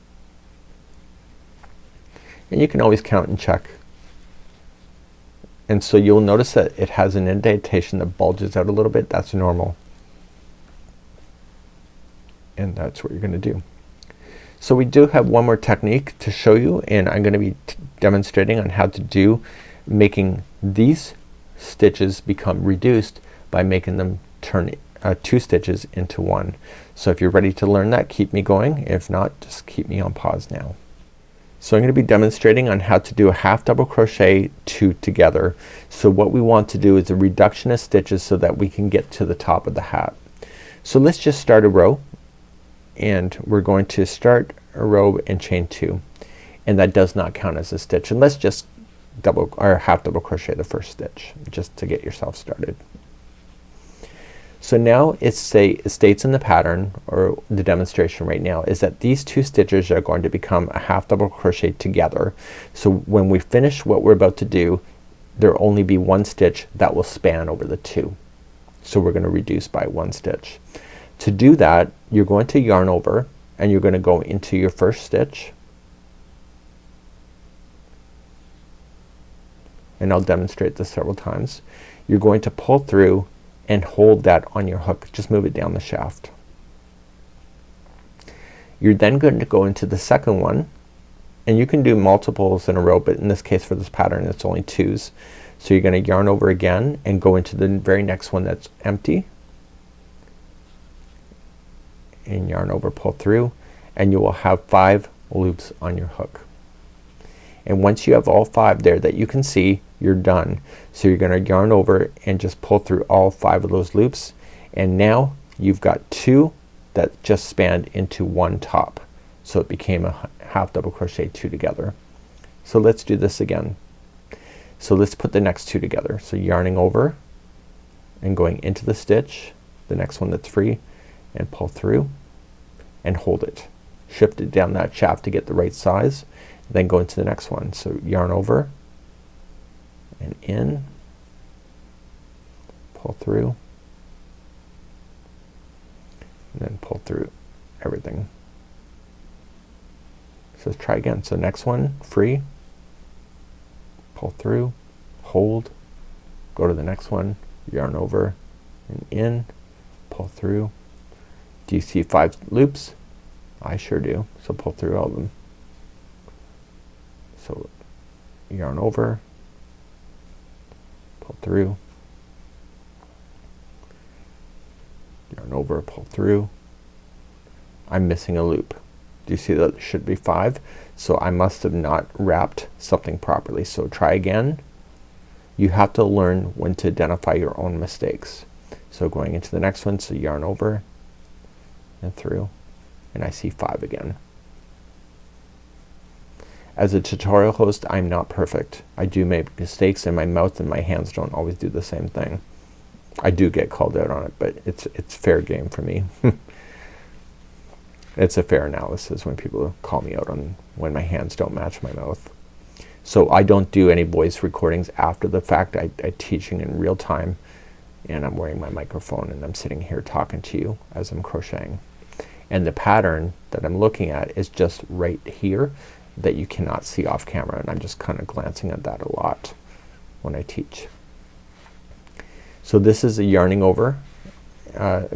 And you can always count and check. And so you'll notice that it has an indentation that bulges out a little bit. That's normal. And that's what you're gonna do. So we do have one more technique to show you, and I'm gonna be demonstrating on how to do making these stitches become reduced by making them turn 2 stitches into 1. So if you're ready to learn that, keep me going. If not, just keep me on pause now. So I'm gonna be demonstrating on how to do a half double crochet 2 together. So what we want to do is a reduction of stitches so that we can get to the top of the hat. So let's just start a row, and we're going to start a row and chain 2, and that does not count as a stitch. And let's just double or half double crochet the first stitch just to get yourself started. So now it states in the pattern, or the demonstration right now, is that these 2 stitches are going to become a half double crochet together. So when we finish what we're about to do, there'll only be 1 stitch that will span over the 2. So we're gonna reduce by 1 stitch. To do that, you're going to yarn over and you're gonna go into your first stitch, and I'll demonstrate this several times. You're going to pull through and hold that on your hook. Just move it down the shaft. You're then going to go into the second one, and you can do multiples in a row, but in this case for this pattern it's only 2s. So you're gonna yarn over again and go into the very next one that's empty, and yarn over, pull through, and you will have 5 loops on your hook. And once you have all 5 there that you can see, you're done. So you're gonna yarn over and just pull through all 5 of those loops, and now you've got 2 that just spanned into 1 top. So it became a half double crochet 2 together. So let's do this again. So let's put the next 2 together. So yarning over and going into the stitch, the next one that's free, and pull through and hold it. Shift it down that shaft to get the right size, then go into the next one. So yarn over and in, pull through, and then pull through everything. So let's try again. So next one free, pull through, hold, go to the next one, yarn over and in, pull through. Do you see 5 loops? I sure do. So pull through all of them. So yarn over, pull through, yarn over, pull through. I'm missing a loop. Do you see that there should be 5? So I must have not wrapped something properly. So try again. You have to learn when to identify your own mistakes. So going into the next one, so yarn over and through, and I see 5 again. As a tutorial host, I'm not perfect. I do make mistakes, and my mouth and my hands don't always do the same thing. I do get called out on it, but it's fair game for me. It's a fair analysis when people call me out on when my hands don't match my mouth. So I don't do any voice recordings after the fact. I'm teaching in real time, and I'm wearing my microphone and I'm sitting here talking to you as I'm crocheting. And the pattern that I'm looking at is just right here that you cannot see off camera, and I'm just kind of glancing at that a lot when I teach. So this is a yarning over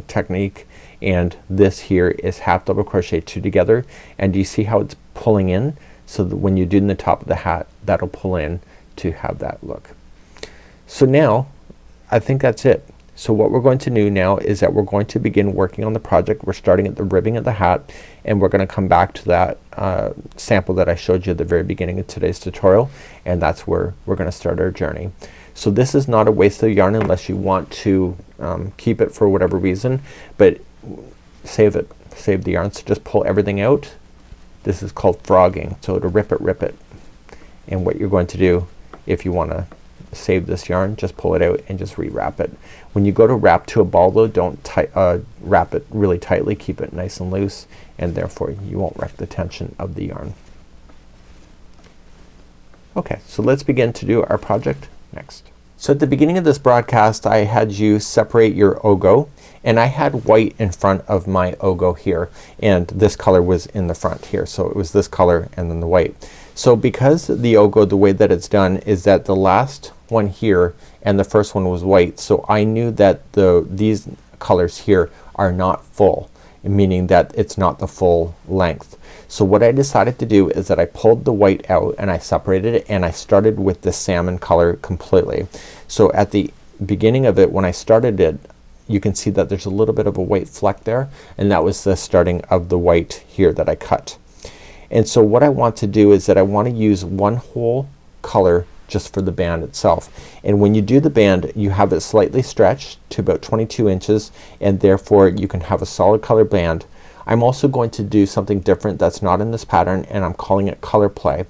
technique, and this here is half double crochet 2 together, and do you see how it's pulling in? So that when you do in the top of the hat, that'll pull in to have that look. So now I think that's it. So what we're going to do now is that we're going to begin working on the project. We're starting at the ribbing of the hat, and we're gonna come back to that sample that I showed you at the very beginning of today's tutorial, and that's where we're gonna start our journey. So this is not a waste of yarn unless you want to keep it for whatever reason, but save it, save the yarn. So just pull everything out. This is called frogging. So to rip it. And what you're going to do if you want to save this yarn, just pull it out and just rewrap it. When you go to wrap to a ball though, don't wrap it really tightly. Keep it nice and loose, and therefore you won't wreck the tension of the yarn. Okay, so let's begin to do our project next. So at the beginning of this broadcast I had you separate your O'Go, and I had white in front of my O'Go here, and this color was in the front here. So it was this color and then the white. So because the O'Go, the way that it's done is that the last one here and the first one was white, so I knew that these colors here are not full, meaning that it's not the full length. So what I decided to do is that I pulled the white out and I separated it, and I started with the salmon color completely. So at the beginning of it, when I started it, you can see that there's a little bit of a white fleck there, and that was the starting of the white here that I cut. And so what I want to do is that I want to use one whole color just for the band itself. And when you do the band, you have it slightly stretched to about 22 inches, and therefore you can have a solid color band. I'm also going to do something different that's not in this pattern, and I'm calling it color play.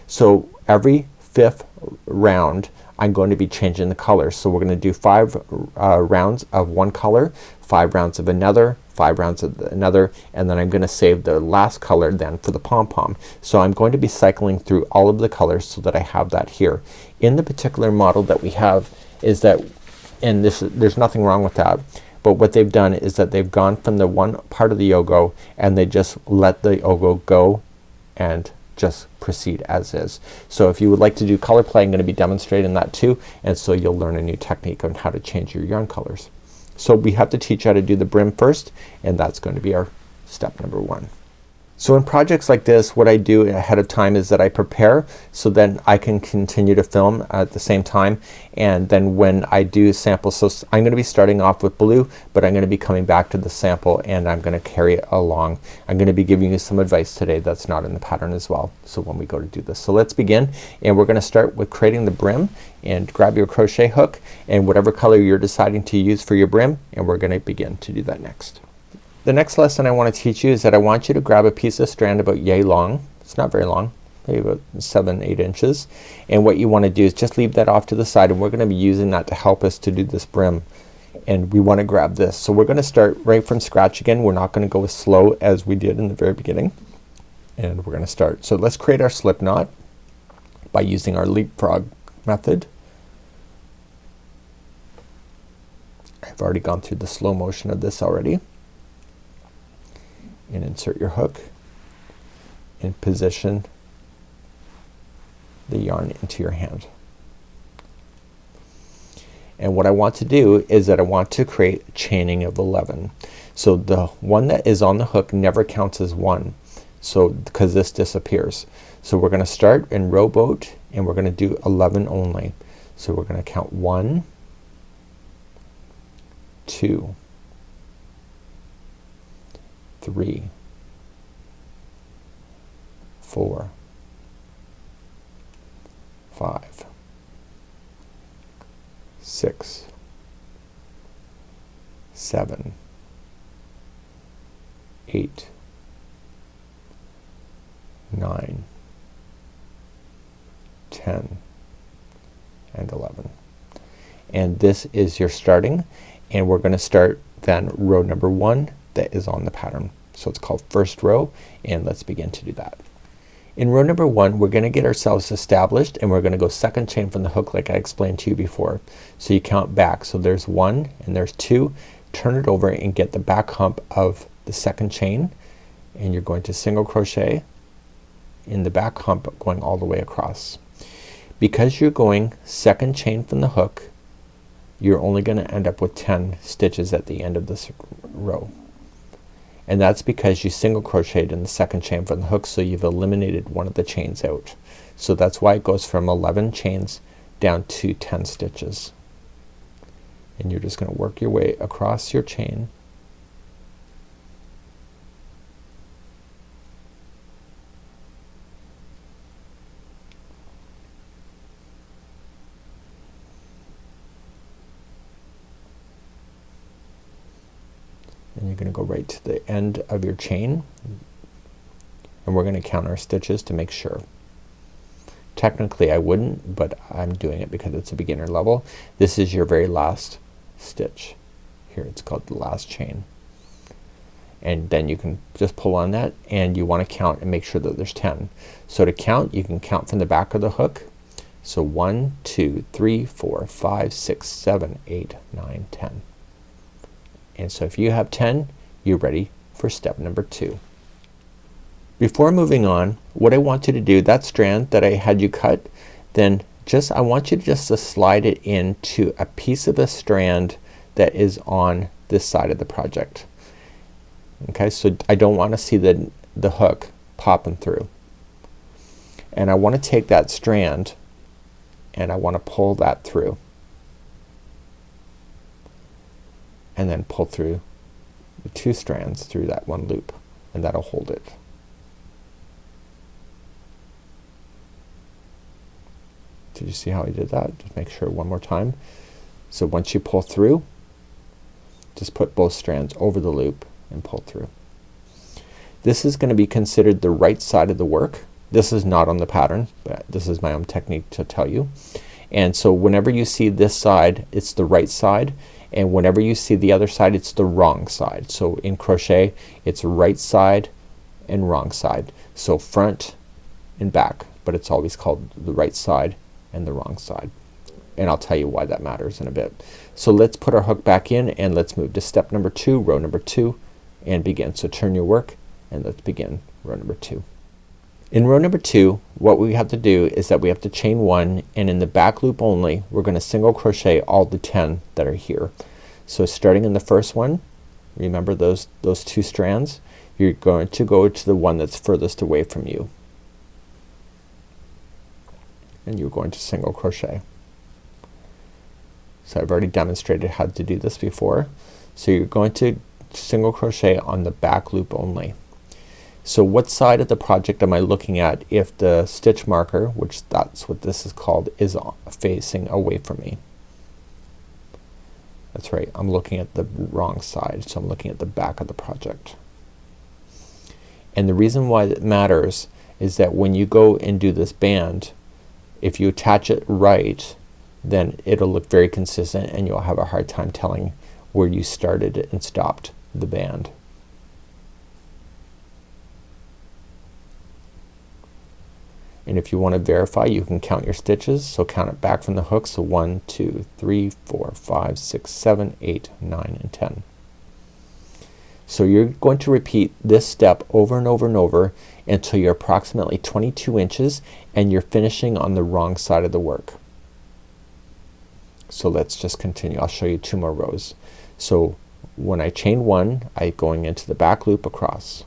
So every 5th round I'm going to be changing the colors. So we're gonna do 5 rounds of one color, 5 rounds of another, 5 rounds of another, and then I'm gonna save the last color then for the pom-pom. So I'm going to be cycling through all of the colors so that I have that here. In the particular model that we have is that, and there's nothing wrong with that, but what they've done is that they've gone from the one part of the O'Go and they just let the O'Go go and just proceed as is. So if you would like to do color play, I'm gonna be demonstrating that too, and so you'll learn a new technique on how to change your yarn colors. So we have to teach how to do the brim first, and that's going to be our step number 1. So in projects like this, what I do ahead of time is that I prepare so then I can continue to film at the same time, and then when I do samples, so I'm gonna be starting off with blue, but I'm gonna be coming back to the sample and I'm gonna carry it along. I'm gonna be giving you some advice today that's not in the pattern as well, so when we go to do this. So let's begin, and we're gonna start with creating the brim, and grab your crochet hook and whatever color you're deciding to use for your brim, and we're gonna begin to do that next. The next lesson I want to teach you is that I want you to grab a piece of strand about yay long. It's not very long, maybe about 7-8 inches, and what you want to do is just leave that off to the side, and we're gonna be using that to help us to do this brim, and we want to grab this. So we're gonna start right from scratch again. We're not gonna go as slow as we did in the very beginning, and we're gonna start. So let's create our slip knot by using our leapfrog method. I've already gone through the slow motion of this already. And insert your hook and position the yarn into your hand. And what I want to do is that I want to create a chaining of 11. So the one that is on the hook never counts as 1, so because this disappears. So we're gonna start in rowboat and we're gonna do 11 only. So we're gonna count 1, 2, 3, 4, 5, 6, 7, 8, 9, 10, and 11. And this is your starting, and we're gonna start then row number 1 that is on the pattern. So it's called first row, and let's begin to do that. In row number 1 we're gonna get ourselves established, and we're gonna go second chain from the hook like I explained to you before. So you count back. So there's 1 and there's 2. Turn it over and get the back hump of the second chain, and you're going to single crochet in the back hump going all the way across. Because you're going second chain from the hook, you're only gonna end up with 10 stitches at the end of this row. And that's because you single crocheted in the second chain from the hook, so you've eliminated one of the chains out. So that's why it goes from 11 chains down to 10 stitches. And you're just gonna work your way across your chain. And you're gonna go right to the end of your chain, and we're gonna count our stitches to make sure. Technically I wouldn't, but I'm doing it because it's a beginner level. This is your very last stitch. Here it's called the last chain. And then you can just pull on that, and you want to count and make sure that there's 10. So to count, you can count from the back of the hook. So 1, 2, 3, 4, 5, 6, 7, 8, 9, 10. And so if you have 10, you're ready for step number 2. Before moving on, what I want you to do, that strand that I had you cut, then just I want you just to slide it into a piece of the strand that is on this side of the project. Okay, so I don't want to see the hook popping through. And I want to take that strand and I want to pull that through. And then pull through the 2 strands through that one loop, and that'll hold it. Did you see how I did that? Just make sure one more time. So once you pull through, just put both strands over the loop and pull through. This is gonna be considered the right side of the work. This is not on the pattern, but this is my own technique to tell you. And so whenever you see this side, it's the right side, and whenever you see the other side, it's the wrong side. So in crochet, it's right side and wrong side. So front and back, but it's always called the right side and the wrong side. And I'll tell you why that matters in a bit. So let's put our hook back in and let's move to step number 2, row number 2, and begin. So turn your work and let's begin row number 2. In row number 2, what we have to do is that we have to chain 1, and in the back loop only we're gonna single crochet all the 10 that are here. So starting in the first one, remember those 2 strands, you're going to go to the one that's furthest away from you, and you're going to single crochet. So I've already demonstrated how to do this before. So you're going to single crochet on the back loop only. So what side of the project am I looking at if the stitch marker, which that's what this is called, is facing away from me? That's right, I'm looking at the wrong side, so I'm looking at the back of the project. And the reason why it matters is that when you go and do this band, if you attach it right, then it'll look very consistent and you'll have a hard time telling where you started and stopped the band. And if you want to verify, you can count your stitches. So count it back from the hook. So 1, 2, 3, 4, 5, 6, 7, 8, 9, and 10. So you're going to repeat this step over and over and over until you're approximately 22 inches and you're finishing on the wrong side of the work. So let's just continue. I'll show you 2 more rows. So when I chain 1, I'm going into the back loop across.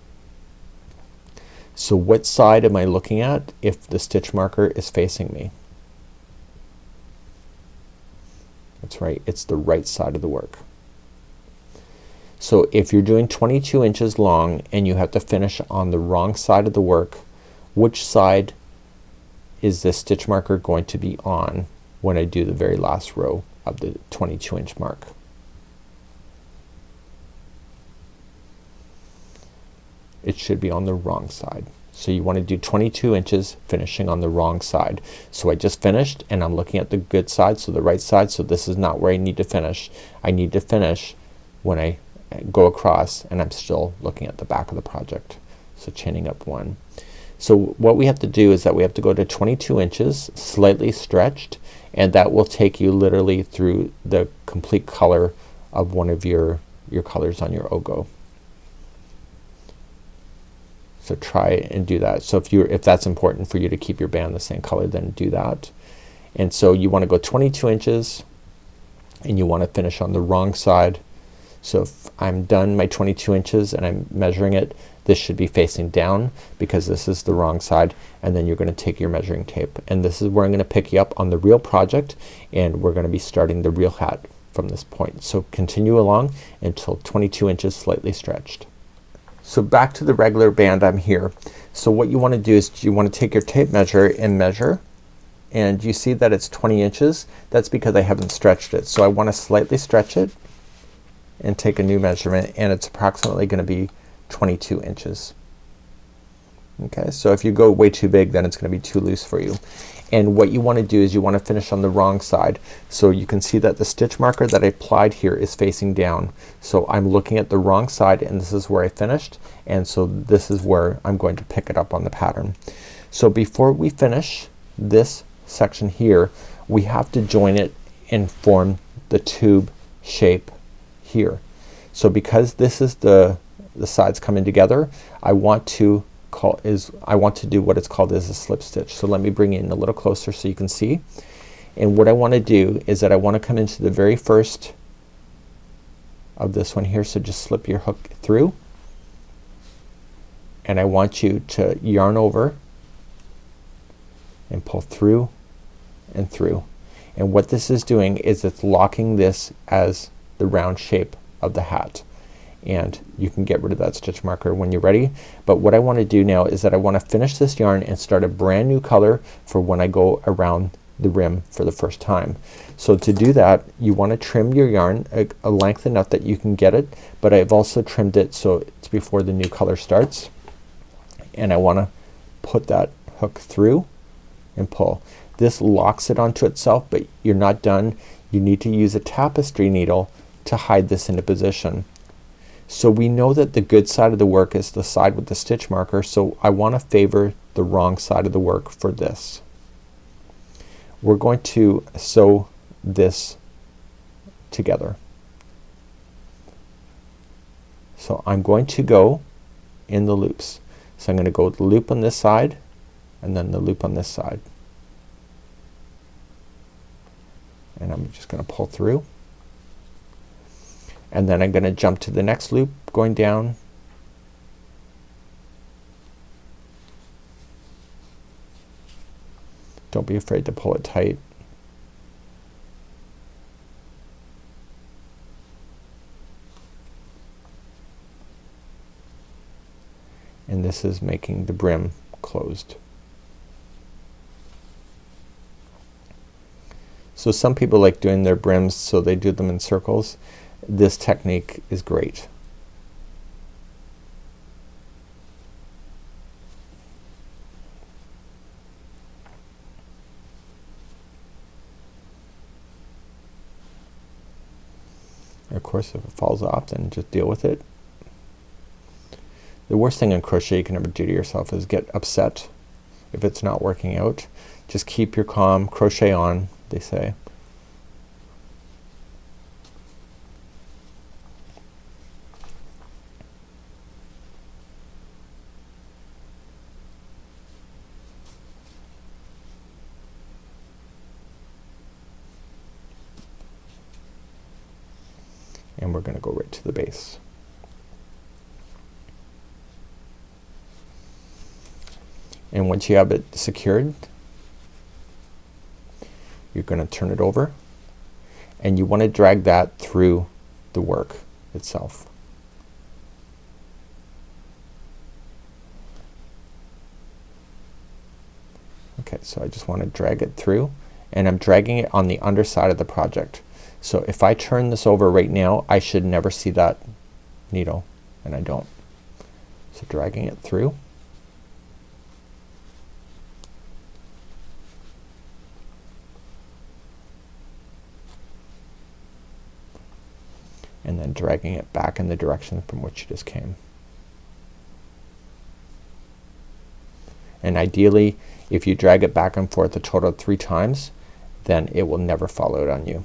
So what side am I looking at if the stitch marker is facing me? That's right, it's the right side of the work. So if you're doing 22 inches long and you have to finish on the wrong side of the work, which side is the stitch marker going to be on when I do the very last row of the 22 inch mark? It should be on the wrong side. So you want to do 22 inches finishing on the wrong side. So I just finished and I'm looking at the good side, so the right side. So this is not where I need to finish. I need to finish when I go across and I'm still looking at the back of the project. So chaining up 1. So what we have to do is that we have to go to 22 inches slightly stretched, and that will take you literally through the complete color of one of your colors on your O'Go. So try and do that. So if that's important for you to keep your band the same color, then do that. And so you want to go 22 inches and you want to finish on the wrong side. So if I'm done my 22 inches and I'm measuring it, this should be facing down because this is the wrong side, and then you're going to take your measuring tape, and this is where I'm going to pick you up on the real project, and we're going to be starting the real hat from this point. So continue along until 22 inches slightly stretched. So back to the regular band, I'm here. So what you want to do is you want to take your tape measure and measure, and you see that it's 20 inches. That's because I haven't stretched it. So I want to slightly stretch it and take a new measurement, and it's approximately going to be 22 inches. Okay, so if you go way too big, then it's going to be too loose for you. And what you want to do is you want to finish on the wrong side. So you can see that the stitch marker that I applied here is facing down. So I'm looking at the wrong side, and this is where I finished, and so this is where I'm going to pick it up on the pattern. So before we finish this section here, we have to join it and form the tube shape here. So because this is the sides coming together, I want to do what it's called as a slip stitch. So let me bring you in a little closer so you can see. And what I want to do is that I want to come into the very first of this one here. So just slip your hook through, and I want you to yarn over and pull through and through. And what this is doing is it's locking this as the round shape of the hat. And you can get rid of that stitch marker when you're ready. But what I want to do now is that I want to finish this yarn and start a brand new color for when I go around the rim for the first time. So to do that, you want to trim your yarn a length enough that you can get it, but I've also trimmed it so it's before the new color starts. and I wanna put that hook through and pull. This locks it onto itself, but you're not done. You need to use a tapestry needle to hide this into position. So we know that the good side of the work is the side with the stitch marker, so I wanna favor the wrong side of the work for this. We're going to sew this together. So I'm going to go in the loops. So I'm gonna go the loop on this side and then the loop on this side. And I'm just gonna pull through. And then I'm gonna jump to the next loop going down. Don't be afraid to pull it tight. And this is making the brim closed. So some people like doing their brims so they do them in circles. This technique is great. Of course, if it falls off, then just deal with it. The worst thing in crochet you can ever do to yourself is get upset if it's not working out. Just keep your calm, crochet on, they say. And we're gonna go right to the base. And once you have it secured, you're gonna turn it over and you wanna drag that through the work itself. Okay, so I just wanna drag it through, and I'm dragging it on the underside of the project. So if I turn this over right now, I should never see that needle, and I don't. So dragging it through. And then dragging it back in the direction from which it just came. And ideally, if you drag it back and forth a total of 3 times, then it will never fall out on you.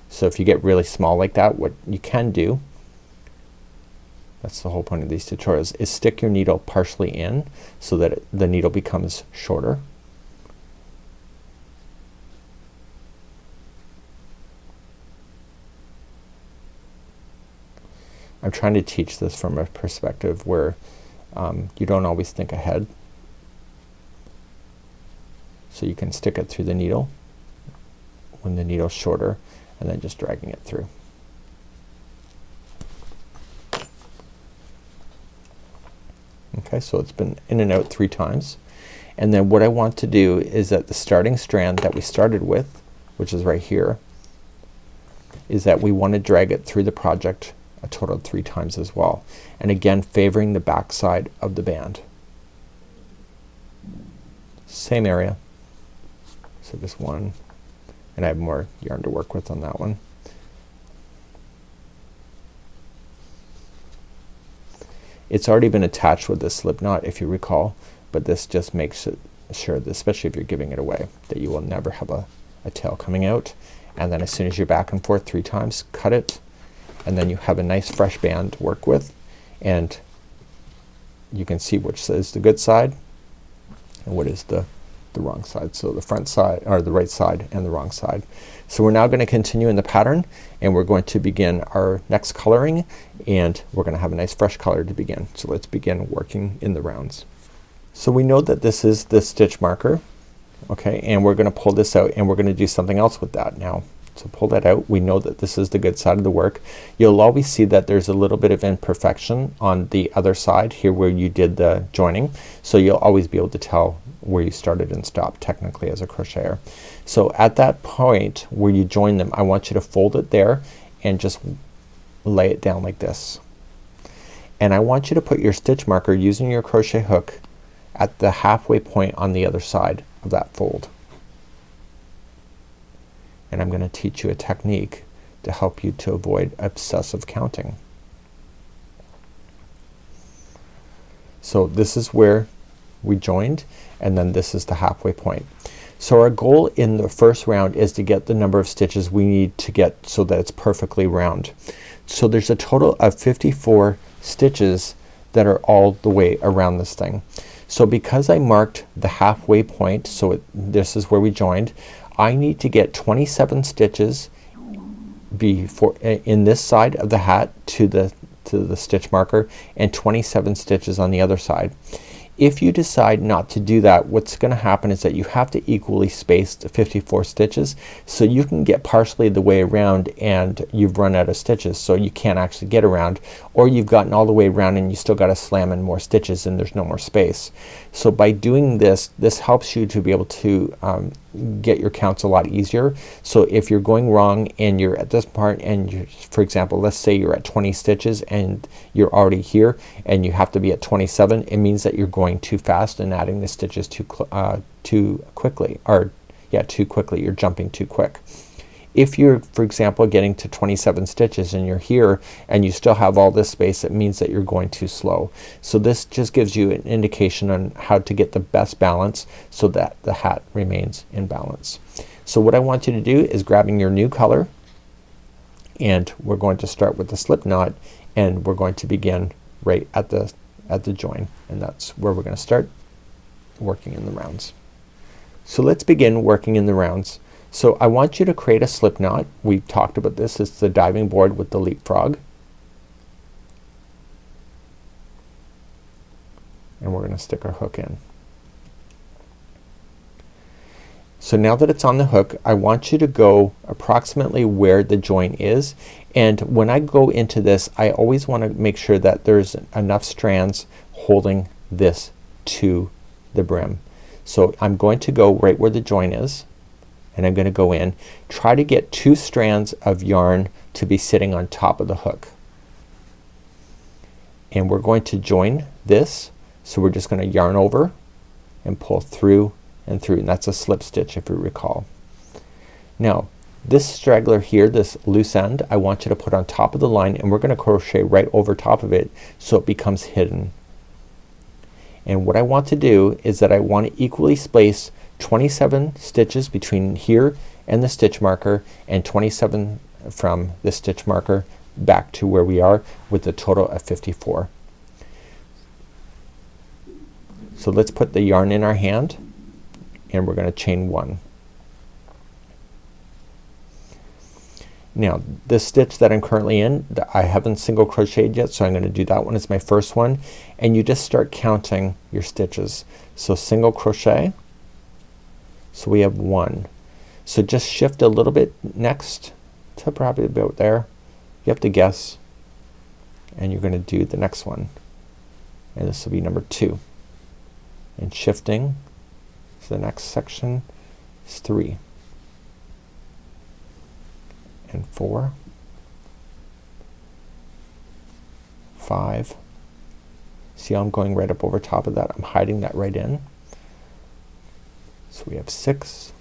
So if you get really small like that, what you can do, that's the whole point of these tutorials, is stick your needle partially in so that the needle becomes shorter. I'm trying to teach this from a perspective where you don't always think ahead. So you can stick it through the needle when the needle's shorter, and then just dragging it through. Okay, so it's been in and out 3 times. And then what I want to do is that the starting strand that we started with, which is right here, is that we want to drag it through the project a total of 3 times as well. And again, favoring the back side of the band. Same area. So just 1, and I have more yarn to work with on that one. It's already been attached with this slip knot, if you recall, but this just makes it sure that, especially if you're giving it away, that you will never have a tail coming out. And then as soon as you're back and forth 3 times, cut it, and then you have a nice fresh band to work with, and you can see which is the good side and what is the wrong side. So the front side, or the right side, and the wrong side. So we're now gonna continue in the pattern, and we're going to begin our next coloring, and we're gonna have a nice fresh color to begin. So let's begin working in the rounds. So we know that this is the stitch marker, okay, and we're gonna pull this out, and we're gonna do something else with that now. So pull that out. We know that this is the good side of the work. You'll always see that there's a little bit of imperfection on the other side here where you did the joining. So you'll always be able to tell where you started and stopped technically as a crocheter. So at that point where you join them, I want you to fold it there and just lay it down like this. and I want you to put your stitch marker using your crochet hook at the halfway point on the other side of that fold. And I'm gonna teach you a technique to help you to avoid obsessive counting. So this is where we joined, and then this is the halfway point. So our goal in the first round is to get the number of stitches we need to get so that it's perfectly round. So there's a total of 54 stitches that are all the way around this thing. So because I marked the halfway point, so this is where we joined, I need to get 27 stitches before in this side of the hat to the stitch marker, and 27 stitches on the other side. If you decide not to do that, what's gonna happen is that you have to equally space the 54 stitches, so you can get partially the way around and you've run out of stitches, so you can't actually get around, or you've gotten all the way around and you still gotta slam in more stitches and there's no more space. So by doing this, this helps you to be able to get your counts a lot easier. So if you're going wrong and you're at this part and you're, for example, let's say you're at 20 stitches and you're already here and you have to be at 27, it means that you're going too fast and adding the stitches too quickly, or yeah, too quickly. You're jumping too quick. If you're, for example, getting to 27 stitches and you're here and you still have all this space, it means that you're going too slow. So this just gives you an indication on how to get the best balance so that the hat remains in balance. So what I want you to do is grabbing your new color, and we're going to start with the slip knot, and we're going to begin right at the join, and that's where we're gonna start working in the rounds. So let's begin working in the rounds. So I want you to create a slip knot. We talked about this. It's the diving board with the leapfrog. And we're gonna stick our hook in. So now that it's on the hook, I want you to go approximately where the join is, and when I go into this, I always want to make sure that there's enough strands holding this to the brim. So I'm going to go right where the join is, and I'm gonna go in. Try to get 2 strands of yarn to be sitting on top of the hook. And we're going to join this, so we're just gonna yarn over and pull through and through, and that's a slip stitch if you recall. Now this straggler here, this loose end, I want you to put on top of the line, and we're gonna crochet right over top of it so it becomes hidden. And what I want to do is that I want to equally space 27 stitches between here and the stitch marker, and 27 from the stitch marker back to where we are, with a total of 54. So let's put the yarn in our hand, and we're gonna chain 1. Now this stitch that I'm currently in, I haven't single crocheted yet, so I'm gonna do that one as my first one, and you just start counting your stitches. So single crochet, so we have 1. So just shift a little bit next to probably about there. You have to guess, and you're gonna do the next one, and this will be number 2, and shifting to the next section is 3 and 4, 5. See how I'm going right up over top of that? I'm hiding that right in. So we have 6,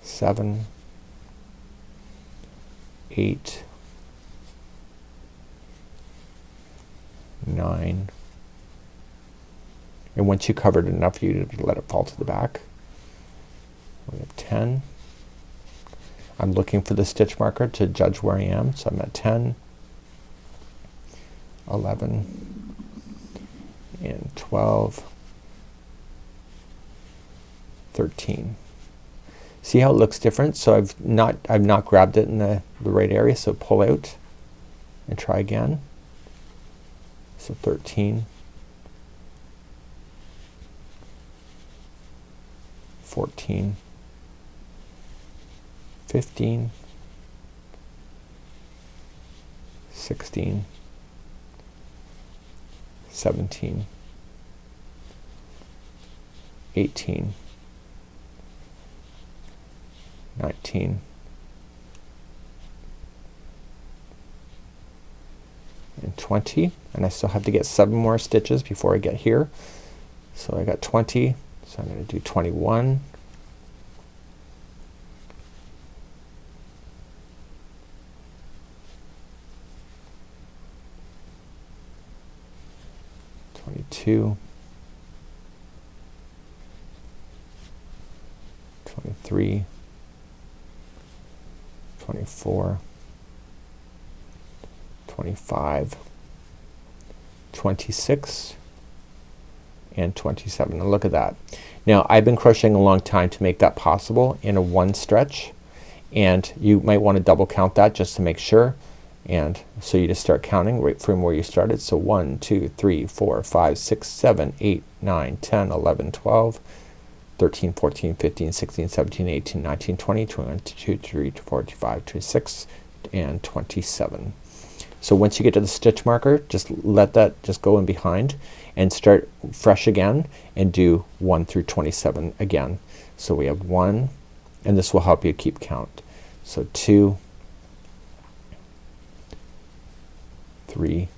7, 8, 9, and once you covered enough, you let it fall to the back. We have 10. I'm looking for the stitch marker to judge where I am, so I'm at 10, 11, and 12, 13. See how it looks different? So I've not grabbed it in the right area, so pull out and try again. So 13, 14, 15, 16, 17, 18, 19, and 20, and I still have to get 7 more stitches before I get here. So I got 20, so I'm gonna do 21, 22, 23, 24, 25, 26, and 27. And look at that. Now I've been crocheting a long time to make that possible in a one stretch, and you might want to double count that just to make sure. And so you just start counting right from where you started. So 1, 2, 3, 4, 5, 6, 7, 8, 9, 10, 11, 12, 13, 14, 15, 16, 17, 18, 19, 20, 21, 22, 23, 24, 25, 26, and 27. So once you get to the stitch marker, just let that just go in behind and start fresh again and do 1 through 27 again. So we have 1, and this will help you keep count. So 2, 3,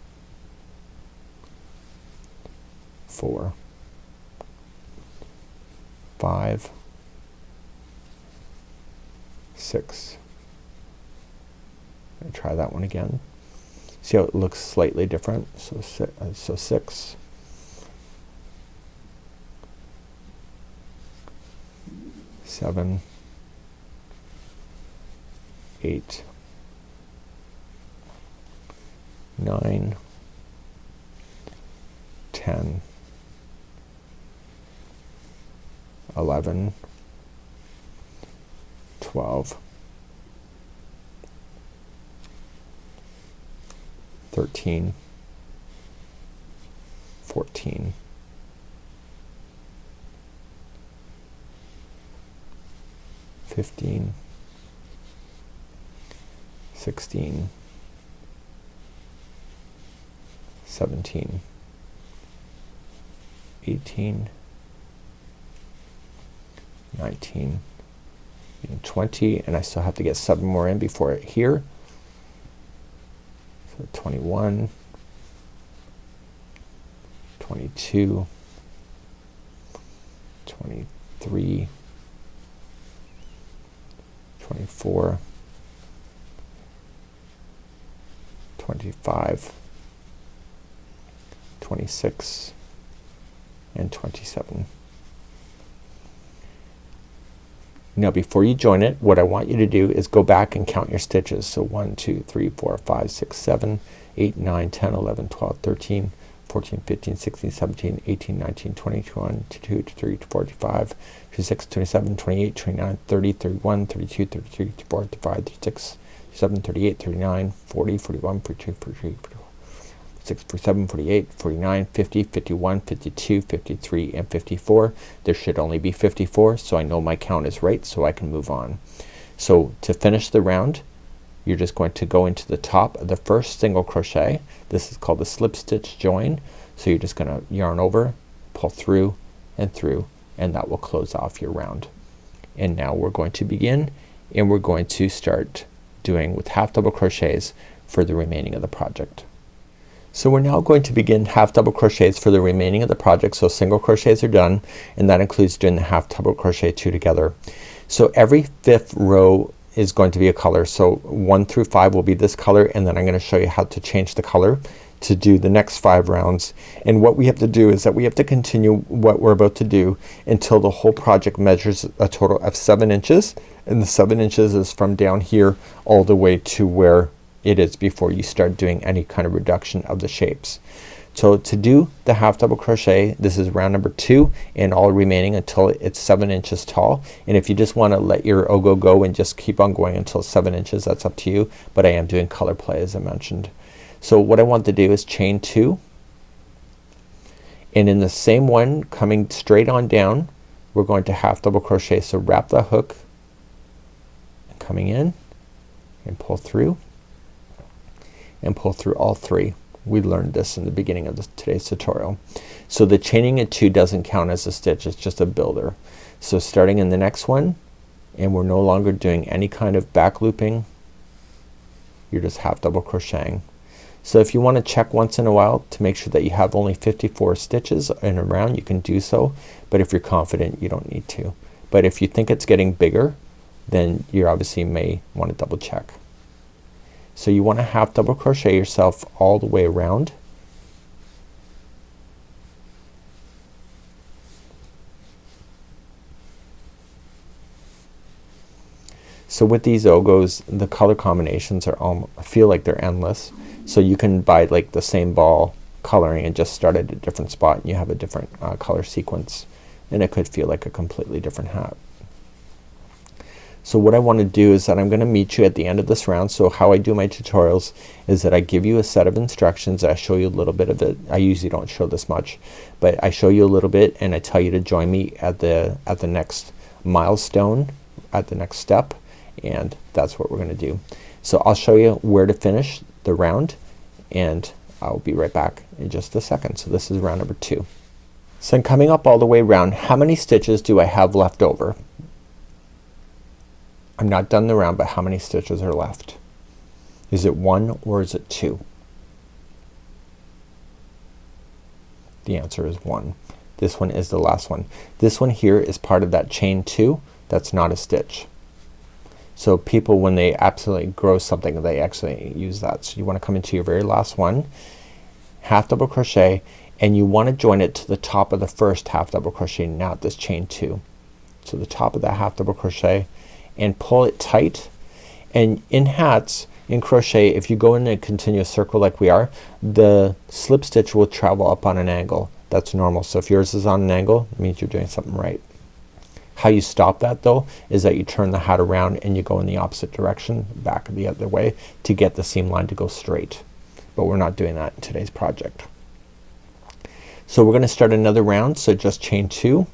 4, 5, 6. I'm gonna try that one again. See how it looks slightly different? So 6, 7, 8, 9, 10, 11, 12, 13, 14, 15, 16, 17, 18, 19, and 20, and I still have to get 7 more in before it here. So 21, 22, 23, 24, 25, 26, and 27. Now before you join it, what I want you to do is go back and count your stitches. So 1, 2, 3, 4, 5, 6, 7, 8, 9, 10, 11, 12, 13, 14, 15, 16, 17, 18, 19, 20, 21, 22, 23, 24, 25, 26, 27, 28, 29, 30, 31, 32, 33, 34, 35, 36, 37, 38, 39, 40, 41, 42, 43, 44, 46, 47, 48, 49, 50, 51, 52, 53, and 54. There should only be 54, so I know my count is right, so I can move on. So to finish the round, you're just going to go into the top of the first single crochet. This is called the slip stitch join. So you're just gonna yarn over, pull through and through, and that will close off your round. And now we're going to begin, and we're going to start doing with half double crochets for the remaining of the project. So we're now going to begin half double crochets for the remaining of the project. So single crochets are done, and that includes doing the half double crochet 2 together. So every 5th row is going to be a color. So 1 through 5 will be this color, and then I'm gonna show you how to change the color to do the next 5 rounds. And what we have to do is that we have to continue what we're about to do until the whole project measures a total of 7 inches, and the 7 inches is from down here all the way to where it is before you start doing any kind of reduction of the shapes. So to do the half double crochet, this is round number 2 and all remaining until it's 7 inches tall. And if you just want to let your O'Go go and just keep on going until 7 inches, that's up to you, but I am doing color play as I mentioned. So what I want to do is chain 2, and in the same one coming straight on down, we're going to half double crochet. So wrap the hook, coming in and pull through, and pull through all 3. We learned this in the beginning of today's tutorial. So the chaining in 2 doesn't count as a stitch, it's just a builder. So starting in the next one, and we're no longer doing any kind of back looping, you're just half double crocheting. So if you want to check once in a while to make sure that you have only 54 stitches in a round, you can do so, but if you're confident, you don't need to. But if you think it's getting bigger, then you obviously may want to double check. So you want to half double crochet yourself all the way around. So with these O'Gos, the color combinations are I feel like they're endless. So you can buy like the same ball coloring and just start at a different spot and you have a different color sequence, and it could feel like a completely different hat. So what I want to do is that I'm gonna meet you at the end of this round. So how I do my tutorials is that I give you a set of instructions. I show you a little bit of it. I usually don't show this much, but I show you a little bit and I tell you to join me at the next milestone, at the next step, and that's what we're gonna do. So I'll show you where to finish the round and I'll be right back in just a second. So this is round number 2. So I'm coming up all the way around. How many stitches do I have left over? I'm not done the round, but how many stitches are left? Is it 1 or is it 2? The answer is 1. This one is the last one. This one here is part of that chain 2. That's not a stitch. So people, when they absolutely grow something, they actually use that. So you want to come into your very last one, half double crochet, and you want to join it to the top of the first half double crochet, not this chain 2. So the top of that half double crochet, and pull it tight. And in hats, in crochet, if you go in a continuous circle like we are, the slip stitch will travel up on an angle. That's normal. So if yours is on an angle, it means you're doing something right. How you stop that though is that you turn the hat around and you go in the opposite direction, back the other way, to get the seam line to go straight. But we're not doing that in today's project. So we're gonna start another round. So just chain 2,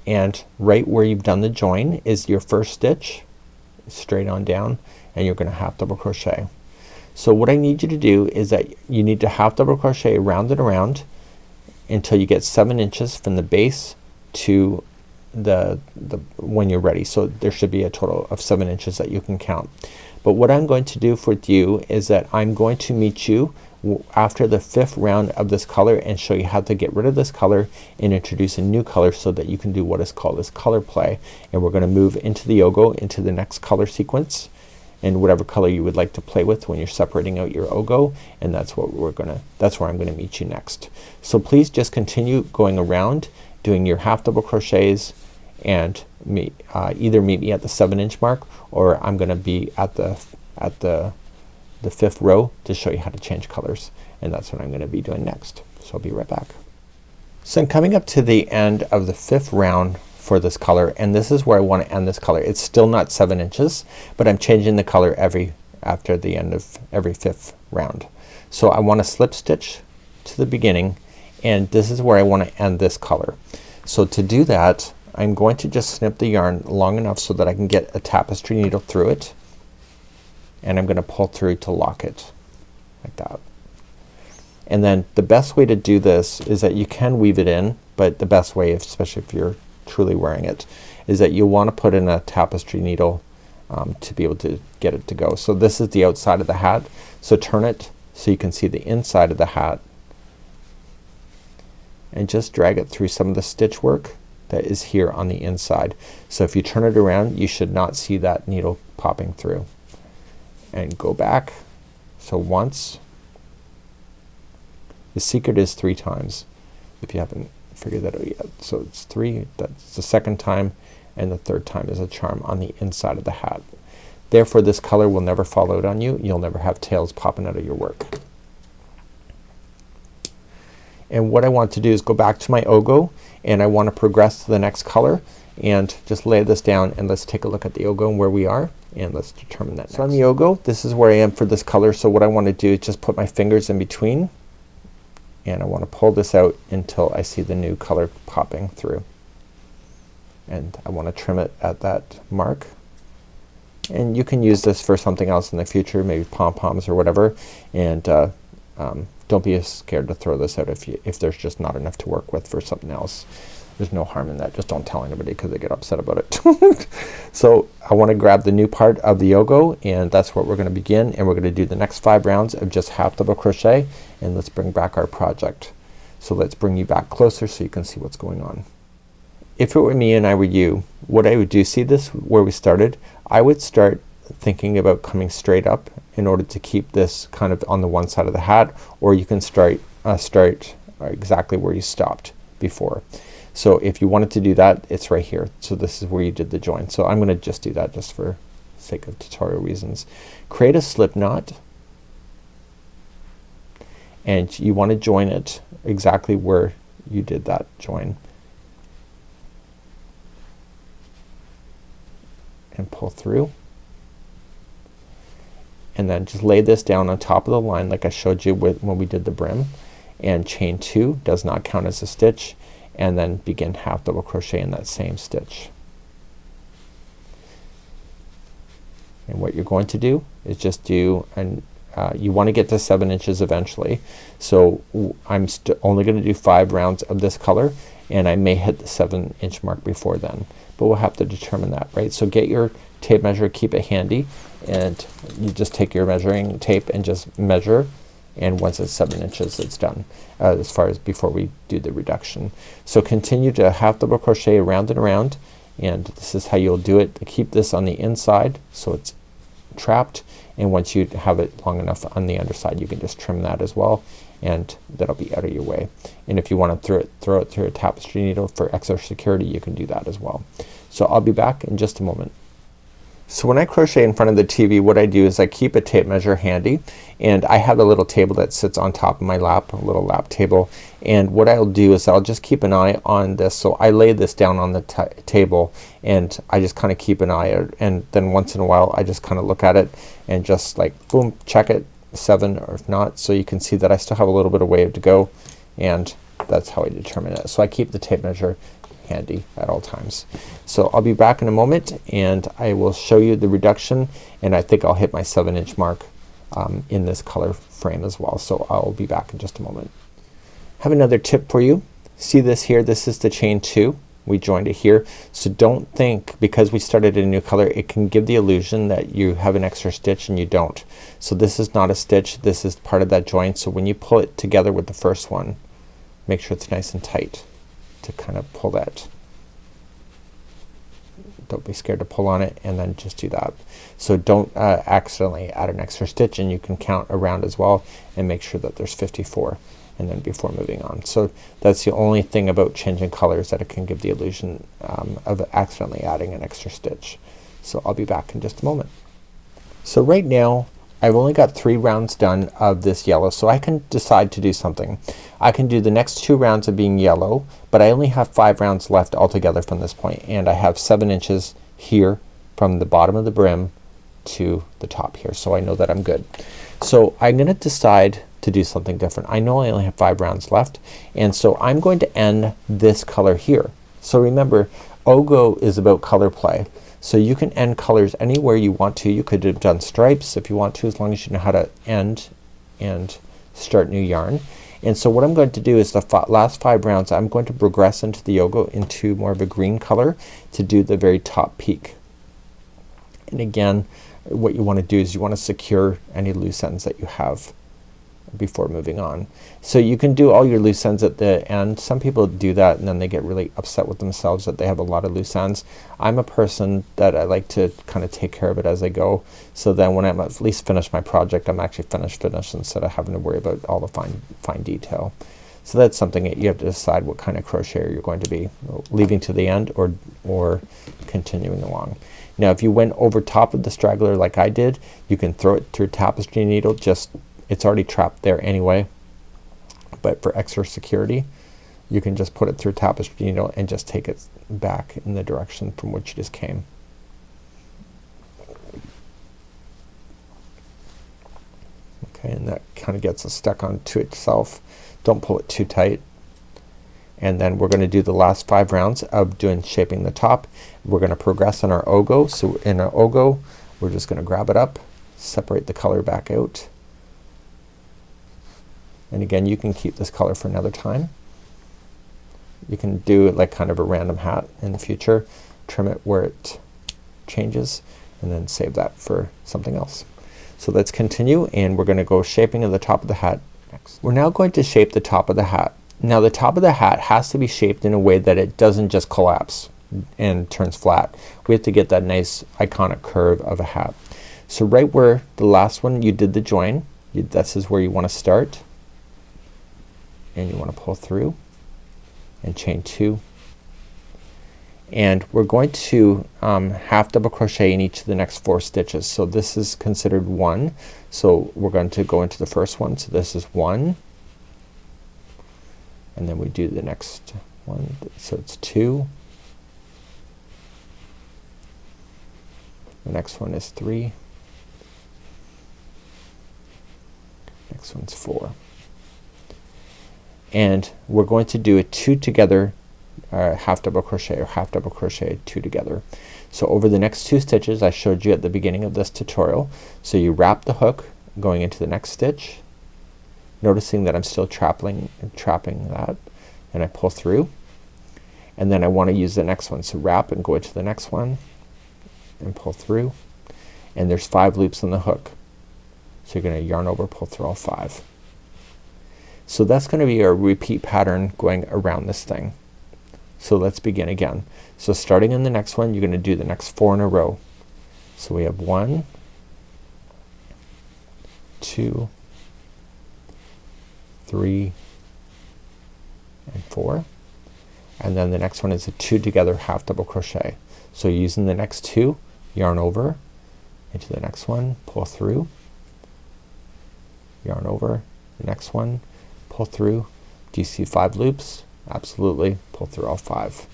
and right where you've done the join is your first stitch, straight on down, and you're gonna half double crochet. So what I need you to do is that you need to half double crochet around and around until you get 7 inches from the base to the when you're ready. So there should be a total of 7 inches that you can count. But what I'm going to do for you is that I'm going to meet you after the 5th round of this color and show you how to get rid of this color and introduce a new color so that you can do what is called this color play. And we're gonna move into the O'Go, into the next color sequence, and whatever color you would like to play with when you're separating out your O'Go, and that's what that's where I'm gonna meet you next. So please just continue going around doing your half double crochets, and either meet me at the 7-inch mark, or I'm gonna be at the 5th row to show you how to change colors, and that's what I'm gonna be doing next. So I'll be right back. So I'm coming up to the end of the 5th round for this color, and this is where I want to end this color. It's still not 7 inches, but I'm changing the color after the end of every 5th round. So I want to slip stitch to the beginning, and this is where I want to end this color. So to do that, I'm going to just snip the yarn long enough so that I can get a tapestry needle through it, and I'm gonna pull through to lock it like that. And then the best way to do this is that you can weave it in, but the best way, especially if you're truly wearing it, is that you want to put in a tapestry needle to be able to get it to go. So this is the outside of the hat, so turn it so you can see the inside of the hat, and just drag it through some of the stitch work that is here on the inside. So if you turn it around, you should not see that needle popping through. And go back. So once. The secret is 3 times, if you haven't figured that out yet. So it's 3, that's the 2nd time, and the 3rd time is a charm on the inside of the hat. Therefore this color will never fall out on you. You'll never have tails popping out of your work. And what I want to do is go back to my O'Go, and I want to progress to the next color, and just lay this down, and let's take a look at the O'Go and where we are, and let's determine that next. So on the O'Go, this is where I am for this color. So what I want to do is just put my fingers in between, and I want to pull this out until I see the new color popping through, and I want to trim it at that mark. And you can use this for something else in the future, maybe pom-poms or whatever, and don't be scared to throw this out if there's just not enough to work with for something else. There's no harm in that. Just don't tell anybody because they get upset about it. So I want to grab the new part of the O'Go, and that's what we're gonna begin, and we're gonna do the next 5 rounds of just half double crochet, and let's bring back our project. So let's bring you back closer so you can see what's going on. If it were me and I were you, what I would do, see this where we started? I would start thinking about coming straight up in order to keep this kind of on the one side of the hat, or you can start exactly where you stopped before. So if you wanted to do that, it's right here. So this is where you did the join. So I'm gonna just do that just for sake of tutorial reasons. Create a slip knot, and you want to join it exactly where you did that join, and pull through, and then just lay this down on top of the line like I showed you with when we did the brim, and chain 2, does not count as a stitch, and then begin half double crochet in that same stitch. And what you're going to do is just do an you want to get to 7 inches eventually. So I'm only going to do 5 rounds of this color, and I may hit the 7-inch mark before then, but we'll have to determine that, right? So get your tape measure, keep it handy, and you just take your measuring tape and just measure, and once it's 7 inches it's done as far as before we do the reduction. So continue to half double crochet around and around, and this is how you'll do it. Keep this on the inside so it's trapped, and once you have it long enough on the underside you can just trim that as well, and that'll be out of your way. And if you want to throw it through a tapestry needle for extra security, you can do that as well. So I'll be back in just a moment. So when I crochet in front of the TV, what I do is I keep a tape measure handy, and I have a little table that sits on top of my lap, a little lap table, and what I'll do is I'll just keep an eye on this. So I lay this down on the table, and I just kinda keep an eye, and then once in a while I just kinda look at it and just like boom, check it, 7 or if not, so you can see that I still have a little bit of way to go, and that's how I determine it. So I keep the tape measure handy at all times. So I'll be back in a moment, and I will show you the reduction, and I think I'll hit my 7-inch mark in this color frame as well. So I'll be back in just a moment. Have another tip for you. See this here, this is the chain 2. We joined it here. So don't think because we started a new color it can give the illusion that you have an extra stitch and you don't. So this is not a stitch, this is part of that joint. So when you pull it together with the first one, make sure it's nice and tight to kind of pull that. Don't be scared to pull on it, and then just do that. So don't accidentally add an extra stitch, and you can count around as well and make sure that there's 54 and then before moving on. So that's the only thing about changing colors, that it can give the illusion of accidentally adding an extra stitch. So I'll be back in just a moment. So right now I've only got 3 rounds done of this yellow, so I can decide to do something. I can do the next 2 rounds of being yellow, but I only have 5 rounds left altogether from this point, and I have 7 inches here from the bottom of the brim to the top here, so I know that I'm good. So I'm gonna decide to do something different. I know I only have 5 rounds left, and so I'm going to end this color here. So remember, O'Go is about color play. So you can end colors anywhere you want to. You could have done stripes if you want to, as long as you know how to end and start new yarn. And so what I'm going to do is the last 5 rounds I'm going to progress into the O'Go into more of a green color to do the very top peak. And again, what you want to do is you want to secure any loose ends that you have before moving on. So you can do all your loose ends at the end. Some people do that and then they get really upset with themselves that they have a lot of loose ends. I'm a person that I like to kind of take care of it as I go, so then when I'm at least finished my project I'm actually finished instead of having to worry about all the fine detail. So that's something that you have to decide what kind of crocheter you're going to be, leaving to the end or continuing along. Now if you went over top of the straggler like I did, you can throw it through tapestry needle. Just it's already trapped there anyway, but for extra security you can just put it through tapestry needle and just take it back in the direction from which you just came. Okay, and that kind of gets it stuck onto itself. Don't pull it too tight. And then we're gonna do the last 5 rounds of shaping the top. We're gonna progress on our O'Go. So in our O'Go we're just gonna grab it up, separate the color back out. And again, you can keep this color for another time. You can do it like kind of a random hat in the future. Trim it where it changes and then save that for something else. So let's continue, and we're gonna go shaping of the top of the hat next. We're now going to shape the top of the hat. Now the top of the hat has to be shaped in a way that it doesn't just collapse and turns flat. We have to get that nice iconic curve of a hat. So right where the last one you did the join, this is where you want to start, and you want to pull through and chain 2, and we're going to half double crochet in each of the next 4 stitches. So this is considered 1, so we're going to go into the first one. So this is 1, and then we do the next one, so it's 2, the next one is 3, next one's 4, and we're going to do a 2 together half double crochet or half double crochet 2 together. So over the next 2 stitches I showed you at the beginning of this tutorial, so you wrap the hook going into the next stitch, noticing that I'm still trapping that, and I pull through, and then I want to use the next one. So wrap and go into the next one and pull through, and there's 5 loops on the hook. So you're gonna yarn over, pull through all 5. So that's gonna be a repeat pattern going around this thing. So let's begin again. So starting in the next one, you're gonna do the next 4 in a row. So we have 1, 2, 3, and 4, and then the next one is a 2 together half double crochet. So using the next 2, yarn over into the next one, pull through, yarn over the next one, pull through. Do you see 5 loops? Absolutely. Pull through all 5.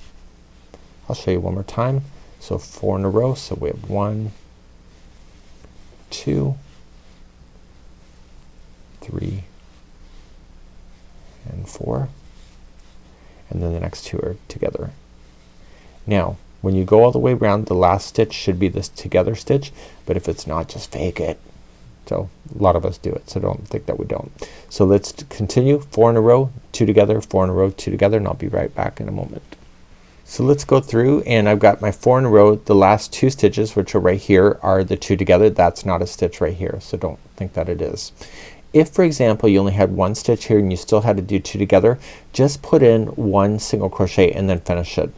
I'll show you one more time. So 4 in a row. So we have 1, 2, 3, and 4, and then the next 2 are together. Now when you go all the way around, the last stitch should be this together stitch, but if it's not, just fake it. So a lot of us do it, so don't think that we don't. So let's continue. 4 in a row, 2 together, 4 in a row, 2 together, and I'll be right back in a moment. So let's go through, and I've got my 4 in a row. The last 2 stitches, which are right here, are the 2 together. That's not a stitch right here, so don't think that it is. If for example you only had 1 stitch here and you still had to do 2 together, just put in 1 single crochet and then finish it.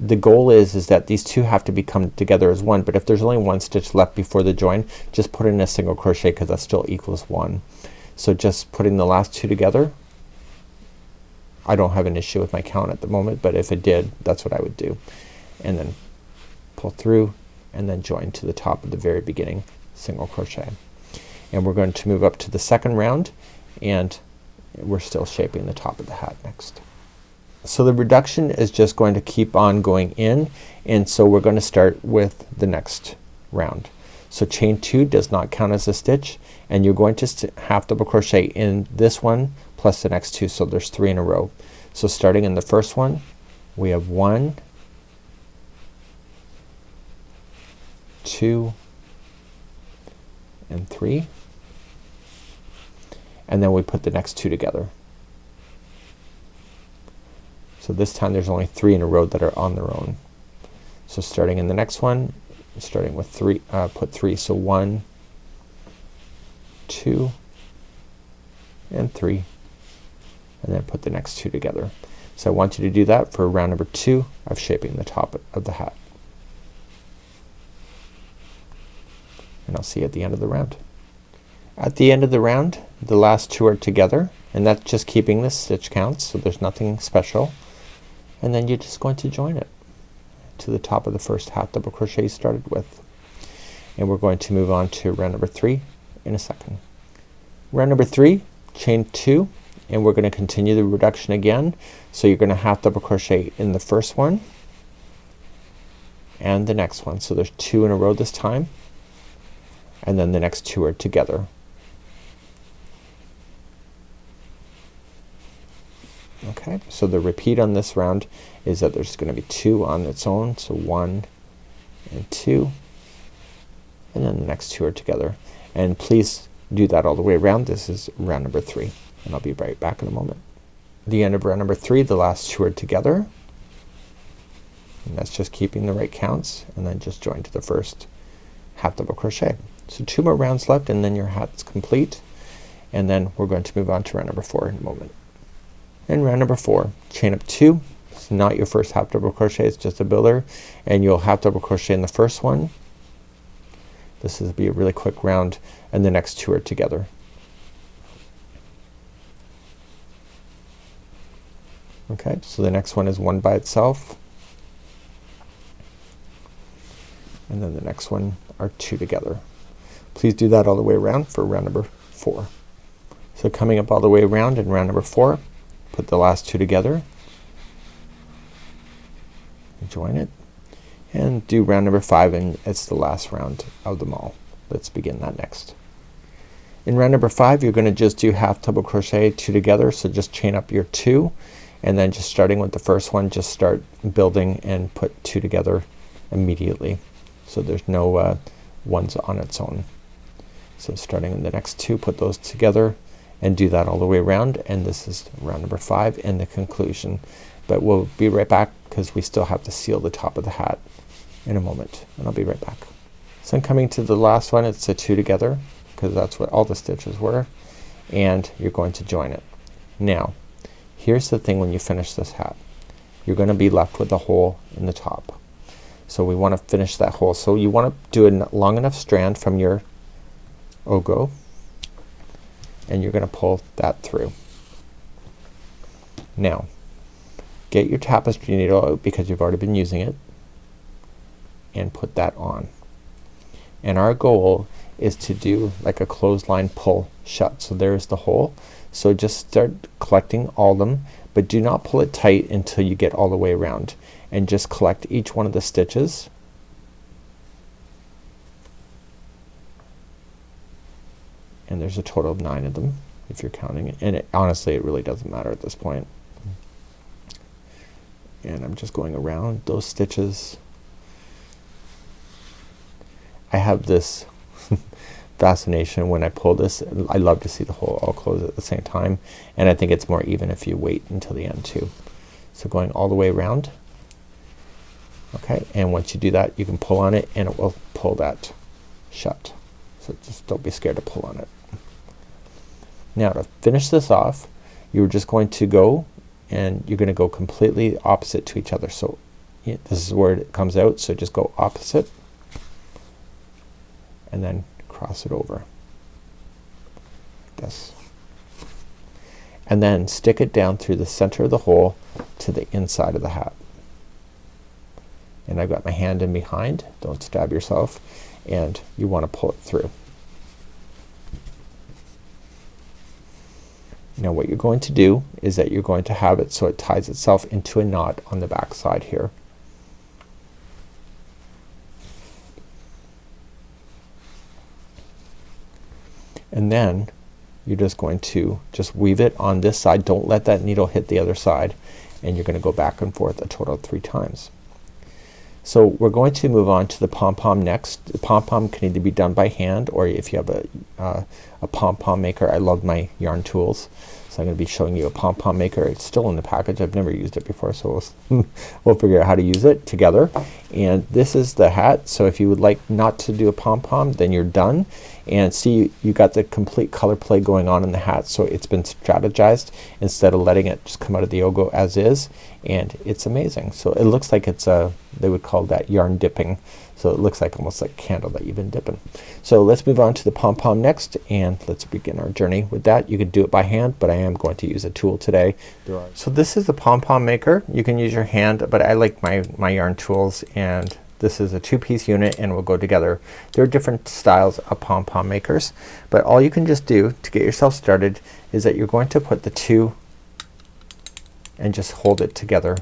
The goal is that these 2 have to become together as 1, but if there's only 1 stitch left before the join, just put in a single crochet, because that still equals 1. So just putting the last 2 together, I don't have an issue with my count at the moment, but if it did, that's what I would do. And then pull through and then join to the top of the very beginning single crochet. And we're going to move up to the second round, and we're still shaping the top of the hat next. So the reduction is just going to keep on going in, and so we're going to start with the next round. So chain 2 does not count as a stitch, and you're going to half double crochet in this one plus the next 2, so there's 3 in a row. So starting in the first one, we have 1, 2, and 3, and then we put the next 2 together. So this time there's only 3 in a row that are on their own. So starting in the next one, starting with 3, put 3, so 1, 2, and 3, and then put the next 2 together. So I want you to do that for round number 2 of shaping the top of the hat. And I'll see you at the end of the round. At the end of the round, the last 2 are together, and that's just keeping the stitch counts, so there's nothing special. And then you're just going to join it to the top of the first half double crochet you started with. And we're going to move on to round number 3 in a second. Round number 3, chain 2, and we're going to continue the reduction again. So you're going to half double crochet in the first one and the next one. So there's 2 in a row this time, and then the next 2 are together. Okay, so the repeat on this round is that there's gonna be 2 on its own, so 1 and 2, and then the next 2 are together. And please do that all the way around. This is round number 3, and I'll be right back in a moment. the end of round number 3, the last 2 are together, and that's just keeping the right counts, and then just join to the first half double crochet. So 2 more rounds left and then your hat's complete, and then we're going to move on to round number 4 in a moment. In round number 4, chain up 2. It's not your first half double crochet, it's just a builder, and you'll half double crochet in the first one. This will be a really quick round, and the next 2 are together. Okay, so the next one is 1 by itself, and then the next one are 2 together. Please do that all the way around for round number 4. So coming up all the way around in round number 4, put the last 2 together, join it, and do round number 5, and it's the last round of them all. Let's begin that next. In round number 5, you're gonna just do half double crochet 2 together, so just chain up your 2, and then just starting with the first one, just start building and put 2 together immediately, so there's no ones on its own. So starting in the next 2, put those together and do that all the way around, and this is round number 5 and the conclusion. But we'll be right back because we still have to seal the top of the hat in a moment, and I'll be right back. So I'm coming to the last one. It's a 2 together because that's what all the stitches were, and you're going to join it. Now here's the thing, when you finish this hat you're gonna be left with a hole in the top. So we wanna finish that hole. So you wanna do a long enough strand from your O'Go, and you're gonna pull that through. Now get your tapestry needle out because you've already been using it, and put that on. And our goal is to do like a clothesline pull shut. So there's the hole. So just start collecting all of them, but do not pull it tight until you get all the way around, and just collect each one of the stitches. And there's a total of 9 of them if you're counting it, and honestly it really doesn't matter at this point. And I'm just going around those stitches. I have this fascination when I pull this. I love to see the hole all close at the same time, and I think it's more even if you wait until the end too. So going all the way around. Okay, and once you do that you can pull on it and it will pull that shut. So just don't be scared to pull on it. Now to finish this off, you're just going to go, and you're gonna go completely opposite to each other. So yeah, this is where it comes out, so just go opposite and then cross it over this, and then stick it down through the center of the hole to the inside of the hat. And I've got my hand in behind, don't stab yourself, and you want to pull it through. Now what you're going to do is that you're going to have it so it ties itself into a knot on the back side here. And then you're just going to just weave it on this side. Don't let that needle hit the other side, and you're gonna go back and forth a total of 3 times. So we're going to move on to the pom pom next. The pom pom can either be done by hand, or if you have a pom pom maker. I love my yarn tools, so I'm gonna be showing you a pom pom maker. It's still in the package. I've never used it before, so we'll figure out how to use it together. And this is the hat. So if you would like not to do a pom pom, then you're done. And see, you got the complete color play going on in the hat, so it's been strategized instead of letting it just come out of the O'Go as is, and it's amazing. So it looks like it's a, they would call that yarn dipping. So it looks like almost like a candle that you've been dipping. So let's move on to the pom pom next, and let's begin our journey with that. You could do it by hand, but I am going to use a tool today. So this is the pom pom maker. You can use your hand, but I like my yarn tools, and this is a 2-piece unit and will go together. There are different styles of pom pom makers, but all you can just do to get yourself started is that you're going to put the 2 and just hold it together.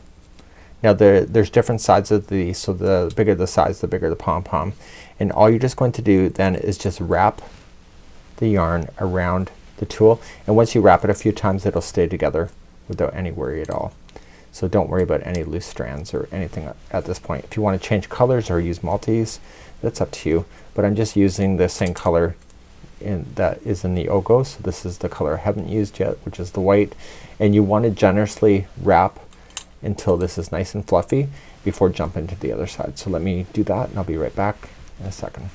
Now there's different sides of these, so the bigger the size, the bigger the pom pom. And all you're just going to do then is just wrap the yarn around the tool, and once you wrap it a few times it'll stay together without any worry at all. So don't worry about any loose strands or anything at this point. If you want to change colors or use multis, that's up to you, but I'm just using the same color that is in the O'Go. So this is the color I haven't used yet, which is the white, and you want to generously wrap until this is nice and fluffy before jumping to the other side. So let me do that and I'll be right back in a second.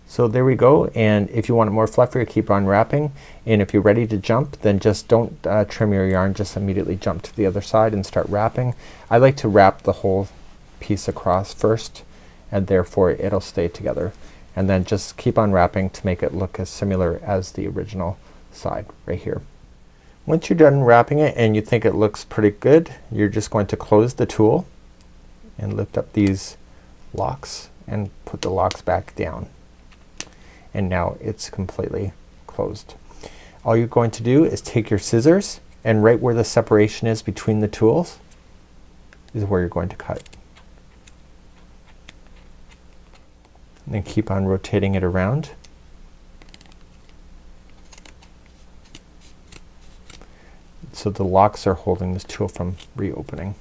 So there we go, and if you want it more fluffier, keep on wrapping, and if you're ready to jump, then just don't trim your yarn, just immediately jump to the other side and start wrapping. I like to wrap the whole piece across first, and therefore it'll stay together, and then just keep on wrapping to make it look as similar as the original side right here. Once you're done wrapping it and you think it looks pretty good, you're just going to close the tool and lift up these locks and put the locks back down. And now it's completely closed. All you're going to do is take your scissors, and right where the separation is between the tools is where you're going to cut. And then keep on rotating it around. So the locks are holding this tool from reopening.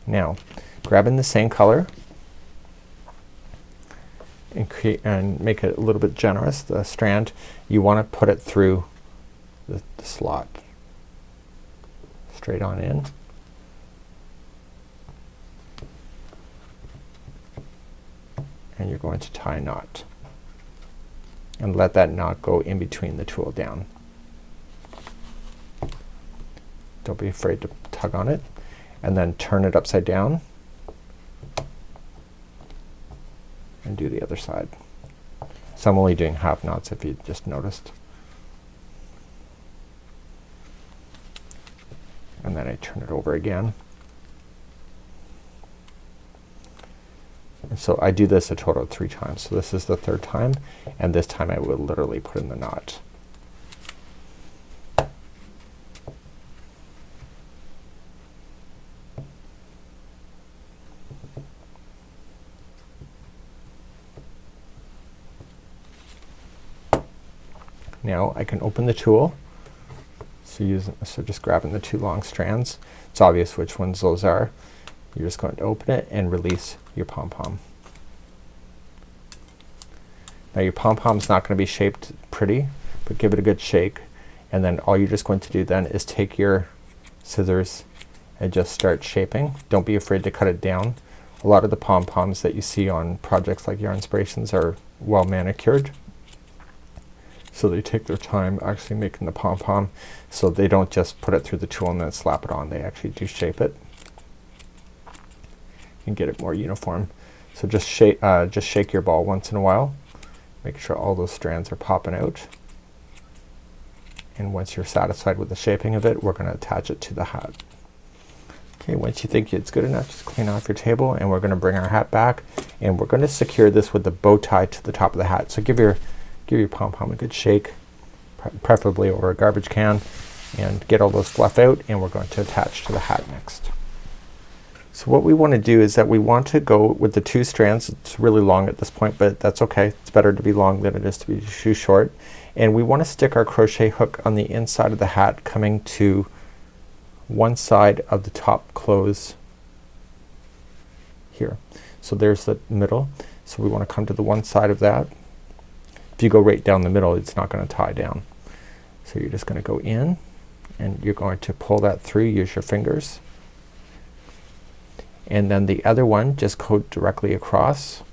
Now grab in the same color and make it a little bit generous. The strand, you want to put it through the slot straight on in. And you're going to tie a knot and let that knot go in between the tool down. Don't be afraid to tug on it, and then turn it upside down and do the other side. So I'm only doing half knots if you just noticed. And then I turn it over again. And so I do this a total of 3 times. So this is the 3rd time, and this time I will literally put in the knot. Now I can open the tool. So just grabbing the 2 long strands. It's obvious which ones those are. You're just going to open it and release your pom-pom. Now your pom-pom is not going to be shaped pretty, but give it a good shake, and then all you're just going to do then is take your scissors and just start shaping. Don't be afraid to cut it down. A lot of the pom-poms that you see on projects like Yarn Inspirations are well manicured. So they take their time actually making the pom-pom, so they don't just put it through the tool and then slap it on. They actually do shape it and get it more uniform. So just shake your ball once in a while. Make sure all those strands are popping out. And once you're satisfied with the shaping of it, we're going to attach it to the hat. Okay, once you think it's good enough, just clean off your table, and we're going to bring our hat back, and we're going to secure this with the bow tie to the top of the hat. So give your pom-pom a good shake, preferably over a garbage can, and get all those fluff out, and we're going to attach to the hat next. So what we want to do is that we want to go with the 2 strands. It's really long at this point, but that's okay. It's better to be long than it is to be too short. And we want to stick our crochet hook on the inside of the hat, coming to one side of the top close here. So there's the middle. So we want to come to the one side of that. If you go right down the middle, it's not going to tie down. So you're just going to go in, and you're going to pull that through. Use your fingers. And then the other one, just go directly across.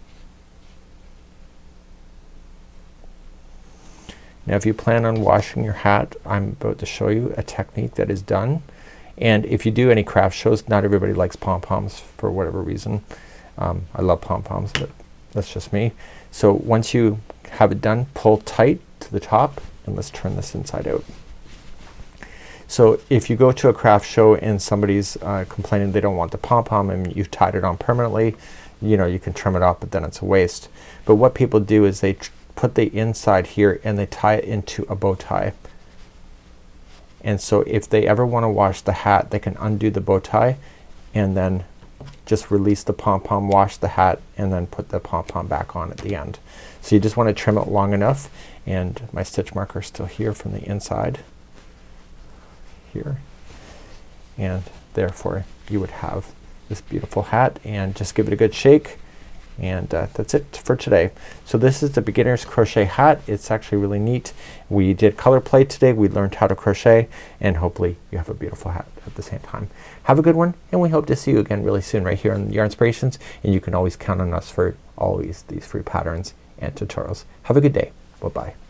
Now if you plan on washing your hat, I'm about to show you a technique that is done. And if you do any craft shows, not everybody likes pom-poms for whatever reason. I love pom-poms, but that's just me. So once you have it done, pull tight to the top, and let's turn this inside out. So if you go to a craft show and somebody's complaining they don't want the pom-pom and you've tied it on permanently, you know, you can trim it off, but then it's a waste. But what people do is they put the inside here and they tie it into a bow tie. And so if they ever want to wash the hat, they can undo the bow tie and then just release the pom-pom, wash the hat, and then put the pom-pom back on at the end. So you just want to trim it long enough, and my stitch marker is still here from the inside here, and therefore you would have this beautiful hat. And just give it a good shake And that's it for today. So this is the beginner's crochet hat. It's actually really neat. We did color play today. We learned how to crochet, and hopefully you have a beautiful hat at the same time. Have a good one, and we hope to see you again really soon right here on Yarn Inspirations, and you can always count on us for always these free patterns and tutorials. Have a good day. Bye bye.